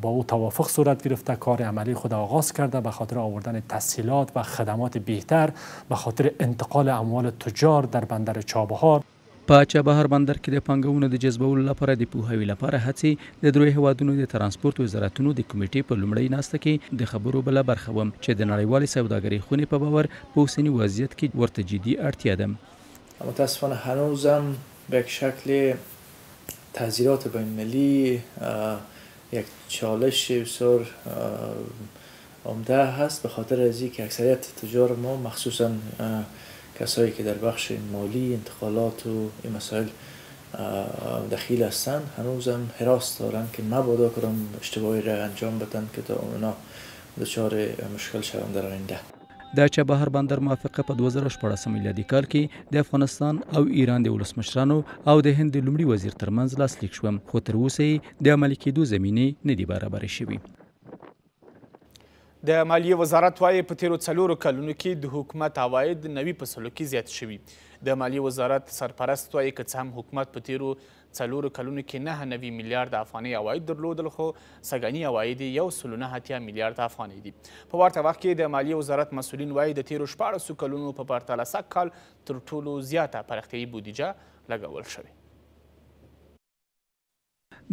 Speaker 3: با او توافق صورت گرفته، کار عملی خود آغاز کرده به خاطر آوردن تسهیلات و خدمات بهتر به خاطر انتقال اموال تجار در بندر چابهار.
Speaker 21: په چابهار بندر کې د پانګونو د جذبولو لپاره د پوهاوي لپاره هڅې د دریو هیوادونو د ترانسپورت وزارتونو د کمیټې په لومړۍ ناسته کې د خبرو بله برخه وم چې د نړیوالې سوداګرۍ خونې په باور په اوسني وضعیت کې ورته جدي اړتیا ده.
Speaker 19: متاسفانه هنوزم به یک شکل تحذیرات بین‌المللی یک چالش بسیار عمده هست به خاطر از اینکه اکثریت تجار ما مخصوصا کسایی که در بخش مالی، انتقالات و این مسائل دخیل هستند هنوزم حراس دارن که مبادا کدام اشتباهی را انجام بدن که تا اونا دچار مشکل شوند در آینده.
Speaker 21: د چابهار بندر موافقه په 2014 میلادي کال کې د افغانستان او ایران د ولسمشرانو او د هند د لومړي وزیر ترمنځ لاسلیک شو، خو تر اوسه یې د عملي کېدو زمینې نه دي برابرې شوي.
Speaker 1: د مالیې وزارت وایي په تیرو 4 کلونو کې د حکومت عواید نوي فصلو کې زیات شوي. د مالیې وزارت سرپرست وایي که څه هم حکومت په تیرو 4 کلونو کې 9 میلیارد افغانۍ عواید درلودل خو سږني عواید یې 1.9 میلیارد افغانۍ دي. په ورته وخت کې د مالیې وزارت مسؤلین وایي د تیرو 14 کلونو په پرتله سږ کال تر ټولو زیاته پراختیایي بودیجه لګول شوې.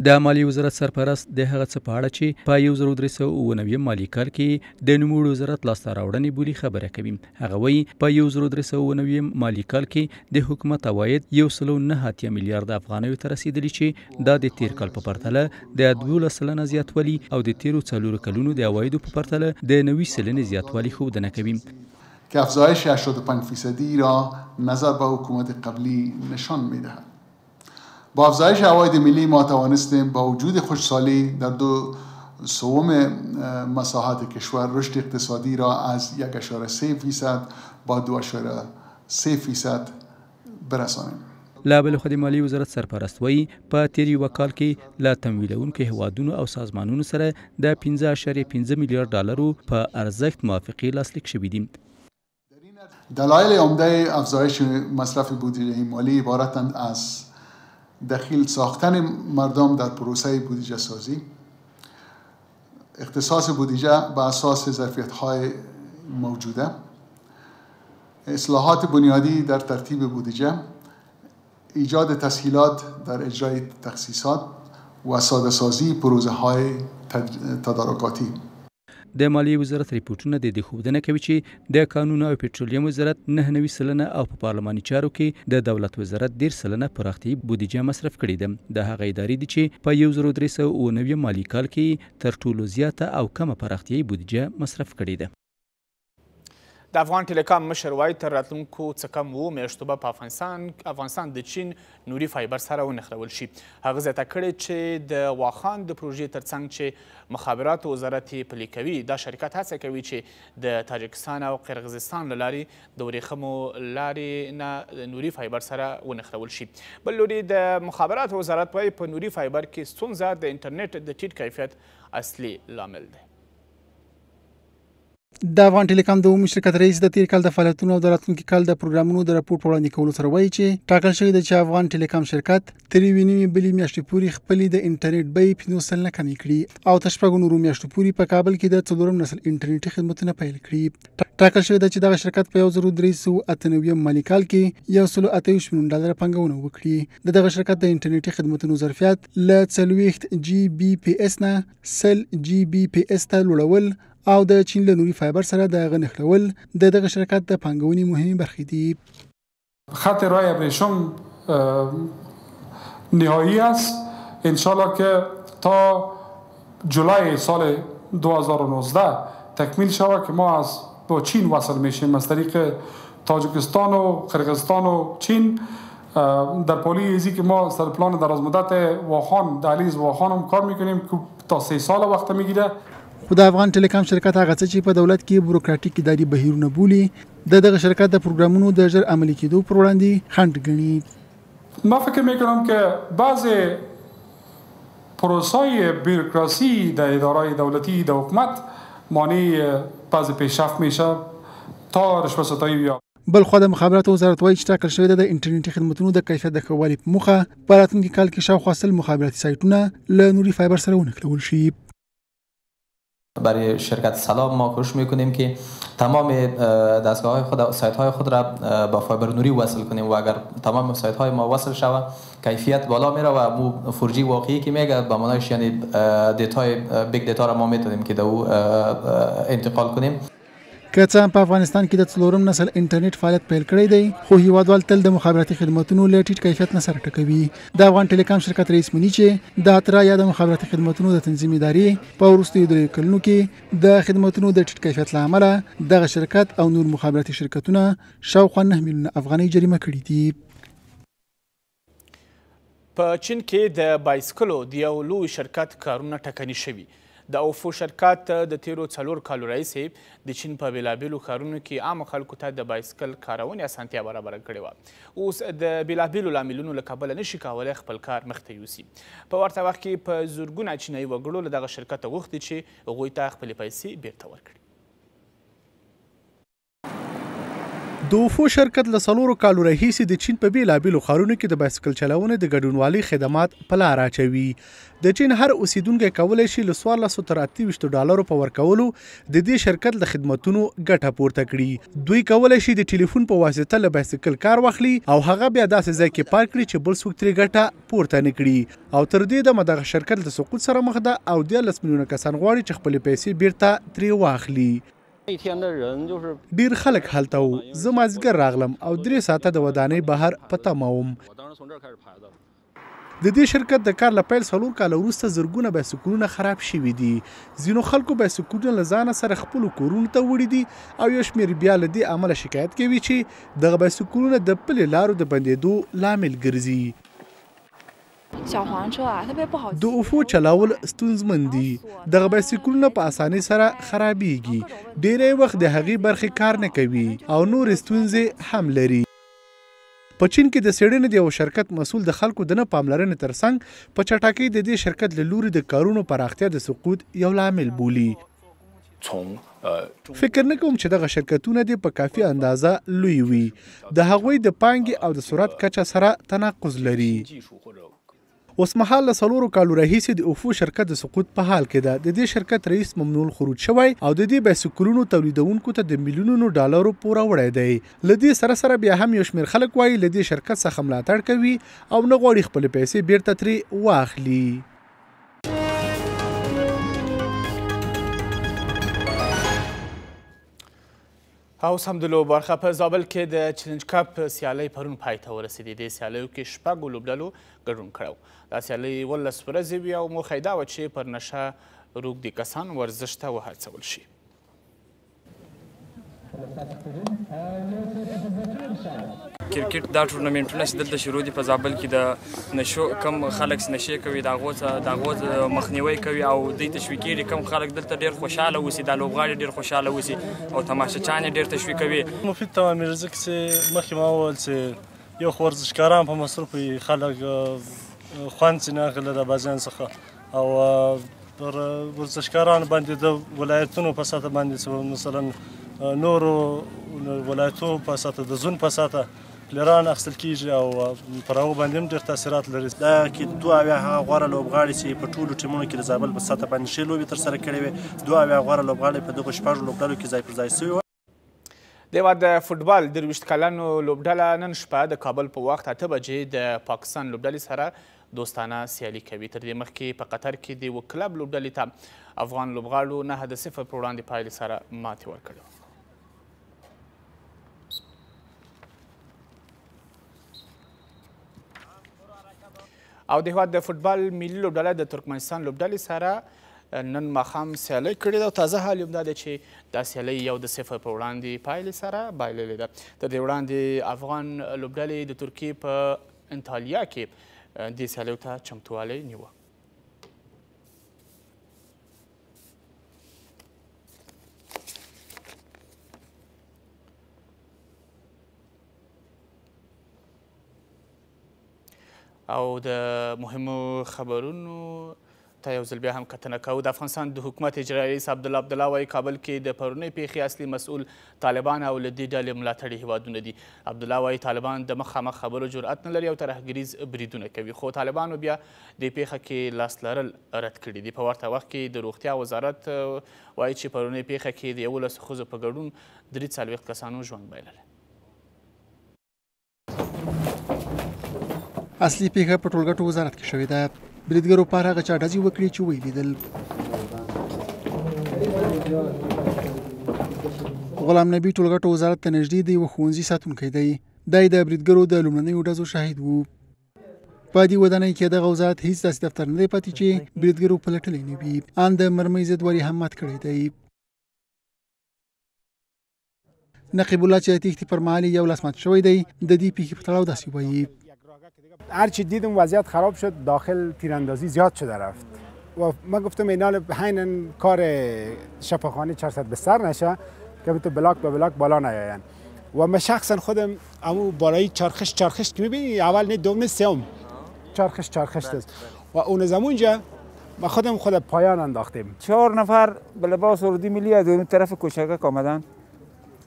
Speaker 21: د مالیې وزارت سرپرست د هغه څه په اړه چې په 1399 مالي کال کې د نوموړي وزارت لاسته راوړنې بولي خبره کوي. هغه وایي په 1399 مالي کال کې د حکومت عواید 1.9 میلیارد افغانیو ته رسیدلي چې دا د تیر کال په پرتله د 12% زیاتوالی او د تیرو 4 کلونو د عوایدو په پرتله د 90% زیاتوالی ښودنه کوي.
Speaker 20: که افزایش 85% را نظر به حکومت قبلی نشان می‌دهد. با افزایش عواید ملی ما توانستیم با وجود خشکسالی در 2/3 مساحت کشور رشد اقتصادی را از 1.3% با 2.3% برسانیم.
Speaker 21: لا بل خو د مالیې وزارت سرپرست وایي په تیر یوه کال کې له تمویلونکو هیوادونو او سازمانونو سره د 15.5 میلیارد ډالرو په ارزښت موافقې لاسلیک شوي دي.
Speaker 20: دلایل عمده افزایش مصرف بودجه مالی عبارتند از دخیل ساختن مردم در پروسه بودجه سازی، اختصاص بودجه بر اساس ظرفیت‌های موجوده، اصلاحات بنیادی در ترتیب بودجه، ایجاد تسهیلات در اجرای تخصیصات و ساده سازی پروژه‌های تدارکاتی.
Speaker 21: د مالیې وزارت ریپورټونه د دې ښودنه کوي چې د کانونو او پټرولیم وزارت 99% او په پارلماني چارو کې د دولت وزارت 10% پراختیایي بودیجه مصرف کړې ده. د هغه ادارې دي چې په 1399 مالي کال کې تر ټولو زیاته او کمه پراختیایي بودیجه مصرف کړې ده.
Speaker 1: د افغان ټیلیکام مشر وایي تر راتلونکو څه کم 7 میاشتو به په افغانستان د چین نوري فایبر سره ونښلول شي. هغه زیاته کړې چې د واخان د پروژې ترڅنګ چې مخابراتو وزارت یې پلي کوي دا شرکت هڅه کوي چې د تاجکستان او قرغیزستان له لارې د ورېښمو لارې نه نوري فایبر سره ونښلول شي. بل لوري د مخابراتو وزارت وایي په نوري فایبر کې ستونزه د انټرنیټ د ټیټ کیفیت اصلي لامل دی.
Speaker 4: د افغان ټیلیکام د عمومي شرکت رئیس د تیر کال د فعالیتونو او د راتلونکي کال د پروګرامونو د راپور په وړاندې کولو سره وایي چې ټاکل شوی ده چې افغان ټیلیکام شرکت تر یوې نوې بلې میاشتې پورې خپلې د انټرنیټ بیې 50% کمې کړي او تر 6 نورو میاشتو پورې په کابل کې د 4 نسل انټرنیټي خدمتونه پیل کړي. ټاکل شوی ده چې دغه شرکت په 1398 مالي کال کې 128 میلیون ډالر پانګونه وکړي. دغه شرکت د انټرنیټي خدمتونو ظرفیت له 40 GBPS نه 100 GBPS ته لوړول او د چین له نوري فایبر سره د نښلول د دغه شرکت د پانګونې مهمې برخې دي.
Speaker 22: خط راه ابریشم نهایی است. انشالله که تا جولای سال 2019 تکمیل شود که ما از با چین وصل میشیم از طریق تاجیکستان و قرقیزستان و چین. در پلی ایزی که ما سر پلان دراز مدت واخان دهلیز واخان هم کار میکنیم که تا 3 سال وقت میگیره.
Speaker 4: خو د افغان ټیلیکام شرکت هغه څه چې په دولت کې بروکراتیک اداري بهیرونه بولي دغه شرکت د پروګرامونو د ژر عملي کېدو پر وړاندې خنډ ګڼي.
Speaker 22: ما فکر میکنم که بعض پروسای بیروکراسی در ادارای دولتی در حکومت مانع بعض پیشرفت میشه تا رشوه ستایی یا
Speaker 4: بل خو د مخابراتو وزارت وایي چې ټاکل شوې ده د انټرنیټي خدمتونو د کیفیت د ښه والي په موخه په راتلونکي کال کې شاوخوا 100 مخابراتي سایټونه له نوري فایبر سره ونښلول شي.
Speaker 9: برای شرکت سلام ما کوشش میکنیم که تمام دستگاه خود و سایت های خود را با فایبر نوری وصل کنیم و اگر تمام سایت های ما وصل شود کیفیت بالا میره و مو فرجی واقعی که میگه به معنایش یعنی دیتای بیگ دیتا را ما میتونیم که دو انتقال کنیم.
Speaker 4: که څه هم په افغانستان کې د 4م نسل انټرنیټ فعالیت پیل کړی دی خو هیوادوال تل د مخابراتي خدماتونو له ټیټ کیفیت نه سره ټکوي. د افغان ټیلیکام شرکت رئیس مني چې د اترا یا د مخابراتي خدماتونو د تنظیم ادارې په وروستیو 3 کلونو کې د خدماتونو د ټیټ کیفیت له امله دغه شرکت او نور مخابراتي شرکتونه شاوخوا 9 میلیونه افغانۍ جریمه کړي دي.
Speaker 1: په چین کې د بایسکلو د یو لوی شرکت کارونه ټکني شوي. د اوفو شرکت د تیرو 4 کالو راهیسې د چین په بېلابېلو ښارونو کې عامو خلکو ته د بایسکل کارونې اسانتیا برابره کړې وه. اوس د بېلابېلو لاملونو له کبله نشي کولی خپل کار مخته یوسي. په ورته وخت کې په زرګونه چینایي وګړو له دغه شرکته غوښتي چې هغوی ته خپلې پیسې بیرته ورکړي.
Speaker 10: د اوفو شرکت له 4 کالو راهیسې د چین په بېلابېلو ښارونو کې د بایسکل چلونې د ګډونوالۍ خدمات په لار اچوي. د چین هر اوسیدونکی کولی شي له 1400 تر 28 په ورکولو د دې شرکت له خدمتونو ګټه پورته کړي. دوی کولی شي د ټلیفون په واسطه له بایسکل کار واخلي او هغه بیا داسې ځای کې پارک کړي چې بل څوک ترې ګټه پورته نه کړي. او تر دې دمه دغه شرکت له سقوط سره مخ ده او 13 میلیونه کسان غواړي چې خپلې پیسې بیرته ترې واخلي. ډیر خلک هلته وو. زه مازدیګر راغلم او 3 ساعته د ودانۍ بهر په تمه وم. د دې شرکت د کار له پیل 4 کاله وروسته زرګونه بایسکلونه خراب شوي دي. ځینو خلکو بایسکلونه له ځانه سره خپلو کورونو ته وړي دي او یو شمېر بیا له دې امله شکایت کوي چې دغه بایسکلونه د پلې لارو د بندېدو لامل ګرځي. د اوفو چلاول ستونزمن دي. دغه بایسکلونه په اسانۍ سره خرابېږي. ډېری وخت د هغې برخې کار نه کوي او نورې ستونزې هم لري. په چین کې د څېړنې د یو شرکت مسؤل د خلکو د نه پاملرنې ترڅنګ په چټکۍ د دې شرکت له لوري د کارونو پراختیا د سقوط یو لامل بولي. فکر نه کوم چې دغه شرکتونه دې په کافي اندازه لوی وي. د هغوی د پانګې او د سرعت کچه سره تناقض لري. اوس مهال له 4 کالو راهیسې د اوفو شرکت د سقوط په حال کې ده. د دې شرکت رئیس ممنون خروج شوی او د دې بایسکلونو تولیدونکو ته د میلیونونو ډالرو پور وړی دی. له دې سره سره بیا هم یو شمېر خلک وایي له دې شرکت څخه ملاتړ کوي او نه غواړي خپلې پیسې بیرته ترې واخلي.
Speaker 1: او سمدلو برخه په زابل کې د چلنج کپ سیالۍ پرون پای ته ورسېدې. د سیالیو کې 6 لوبډلو ګډون کړی. دا سیالۍ 18 ورځې وي او موخه یې دا وه چې پر نشه روږدي کسان ورزش ته وهڅول شي.
Speaker 11: کرکټ دا ټورنمنټونه چې دلته شروع دي په زابل کې د نشو کم خلک نشې کوي د هغو مخنیوی کوي او دوی تشویق کړي. کم خلک دلته ډېر خوشحاله اوسي، دا لوبغاړي ډېر خوشحاله اوسي او تماشچیان یې ډېر تشویق کوي.
Speaker 12: مفید ته میرزه چې مخکې ما وویل چې یو خو ورزشکاران په مصروف وي، خلک خوند ځینې اخلي د بازیان څخه او پر ورزشکارانو باندې د ولایتونو په سطح باندې مثلا نورو ولایتو په سطح د زون په سطح پلیران اخیستل کېږي او پر هغو باندې هم ډېر تاثیرات لري.
Speaker 16: دا کې 2 اویا هغه غوره لوبغاړي چې په ټولو ټیمونو کې د زابل په سطح باندې ښې لوبې ترسره کړې وې، 2 اویا غوره لوبغاړي په دغو 6 لوبډلو کې ځای پر ځای شوي وو.
Speaker 1: د هېواد د فوټبال 23 کلنو لوبډله نن شپه د کابل په وخت 8 بجې د پاکستان لوبډلې سره دوستانه سیالي کوي. تر دې مخکې په قطر کې د یوه کلب لوبډلې ته افغان لوبغاړو 9-0 پر وړاندې پایلې سره ماتې ورکړې. او د هېواد د فوټبال ملي لوبډله د ترکمنستان لوبډلې سره نن ماښام سیالۍ کړې ده او تازه حال یې همدا دی چې دا سیالۍ 1-0 په وړاندې پایلې سره بایللې ده. تر دې وړاندې افغان لوبډلې د ترکیې په انطالیا کې دې سیالیو ته چمتووالی نیوه. او د مهمو خبرونو ته یو ځل بیا هم کتنه کوو. د افغانستان د حکومت اجرایي رئیس عبدالله وایي کابل کې د پرونۍ پیښې اصلي مسؤل طالبان او له دې ډلې ملاتړي هیوادونه دي. عبدالله وایي طالبان د مخامخ خبرو جرأت نه لري او ترهګریز بریدونه کوي، خو طالبانو بیا دې پیښه کې لاس لرل رد کړي دي. په ورته وخت کې د روغتیا وزارت وایي چې پرونۍ پیښه کې د 11 ښځو په ګډون 43 کسانو ژوند بایللی.
Speaker 4: اصلي پیښه په ټولګټو وزارت کې شوې ده. بریدګرو پر هغه چا ډزې وکړې چې ویې لیدل. غلام نبي ټولګټو وزارت ته نږدې د یوه ښوونځي ساتونکی دی. دی د بریدګرو د لومړنیو ډزو شاهد و. په دې ودانۍ کې دغه وزارت هیڅ داسې دفتر نه دی پاتې چې بریدګرو پلټلی نه وي. ان د مرمۍ ضد ور یې هم مات کړی دی. نقیب الله چې د تېښتې پر مهال یې یو لاس مات شوی دی، د دې پیښې په تړاو داسې وایي.
Speaker 13: هرچی دیدم وضعیت خراب شد، داخل تیراندازی زیاد شده رفت و من گفتم اینال حین کار شفاخانه 400 بستر نشه که تو بلاک به بلاک بالا نیاین. و من شخصا خودم امو بالایی چرخش که میبینی اول نه دوم نه سوم چرخش است و اون زمونجا ما خود پایان انداختیم. 4 نفر به لباس اردی ملی از اون طرف کوچکک آمدن.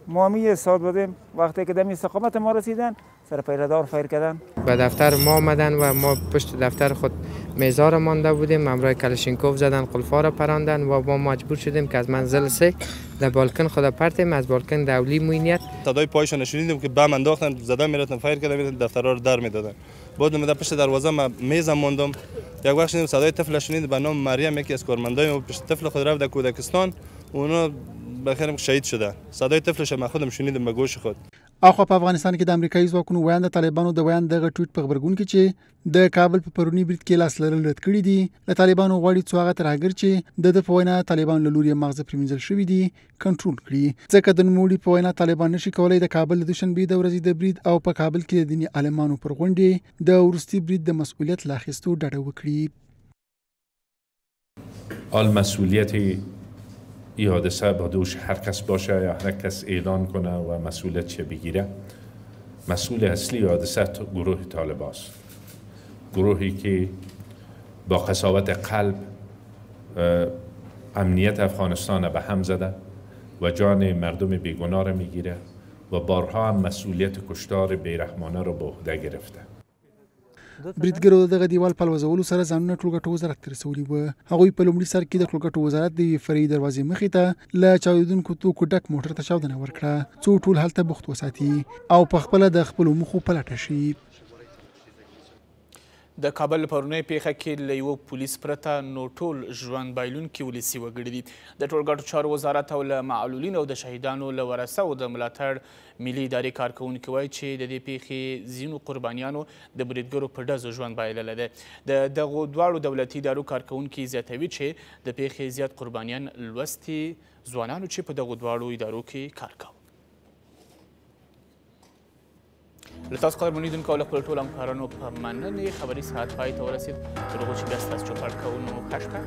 Speaker 13: ما هم استاد بودیم، وقتی که دم استقامت ما رسیدن سر پیره‌دار فایر کردن.
Speaker 14: به دفتر ما آمدن و ما پشت دفتر خود میزار مانده بودیم، همراه کلاشینکوف زدن، قلفا را پراندن و ما مجبور شدیم که از منزل 3 در بالکن خود پرتیم. از بالکن دولی موینیت
Speaker 15: صدای پایشون شنیدیم که بم انداختن، زدن میرفتن فایر کردن، میرفتن دفترها رو در میدادن. بعد من پشت دروازه ما میزم موندم، یک وقت شنیدیم صدای طفل شنید به نام مریم، یکی از کارمندای پشت طفل خود رفت در کودکستان، اونا بخیر شهید شده. صدای طفلش ما خودم شنیدم به گوش خود.
Speaker 4: اخو په افغانستان کې د امریکایي ځواکونو ویان د طالبانو د ویان دغه ټویټ په خبرګون کې چې د کابل په پرونی برید کې لاس لرل رد کړي دي. له طالبانو غواړي څو هغه ترهګر چې د په وینا طالبان له لوري مغزه پرېمنځل شوي دي کنټرول کړي. ځکه د نوموړي په وینا طالبان نشي کولای د کابل د دوشنبې د ورځې د برید او په کابل کې د دیني عالمانو پر غونډې د وروستي برید د مسؤلیت له اخیستو ډډه وکړي.
Speaker 23: مسئولیت این حادثه با دوش هر کس باشه یا هر کس اعلان کنه و مسئولیتش بگیره. مسئول اصلی حادثه گروه طالبان است. گروهی که با قساوت قلب امنیت افغانستان به هم زده و جان مردم بیگناه را میگیره و بارها هم مسئولیت کشتار بیرحمانه را به عهده گرفته.
Speaker 4: بریدګرو دغه دیوال پلوزولو سره ځانونه ټولګټو وزارت ته رسولي وو. هغوی په لومړي سر کې د ټولګټو وزارت د فرعي دروازې مخې ته له چاودېدونکو توکو ډک موټر ته چاودنه ورکړه څو ټول هلته بوخت وساتي او په خپله د خپلو موخو په لټه شي.
Speaker 1: د کابل پرونۍ پیښه کې له یوه پولیس پرته نو ټول ژوند بایلونکي ولسي وګړي دي. د ټولګټو چارو وزارت او له معلولینو او د شهیدانو له ورثو د ملاتړ ملي ادارې کارکوونکي وایي چې د دې پیښې ځینو قربانیانو د بریدګرو په ډزو ژوند بایللی دی. د دغو دواړو دولتي ادارو کارکوونکي زیاتوي چې د پیښې زیات قربانیان لوستي ځوانانو چې په دغو دواړو ادارو کې کار کوي. له تاسو قدرمن لیدونکو او له خپلو ټولو همکارانو په مننې خبري ساعت پای ته ورسېد. تر هغو چې بیا ستاسو چوپړ کوو نو ښه شپه.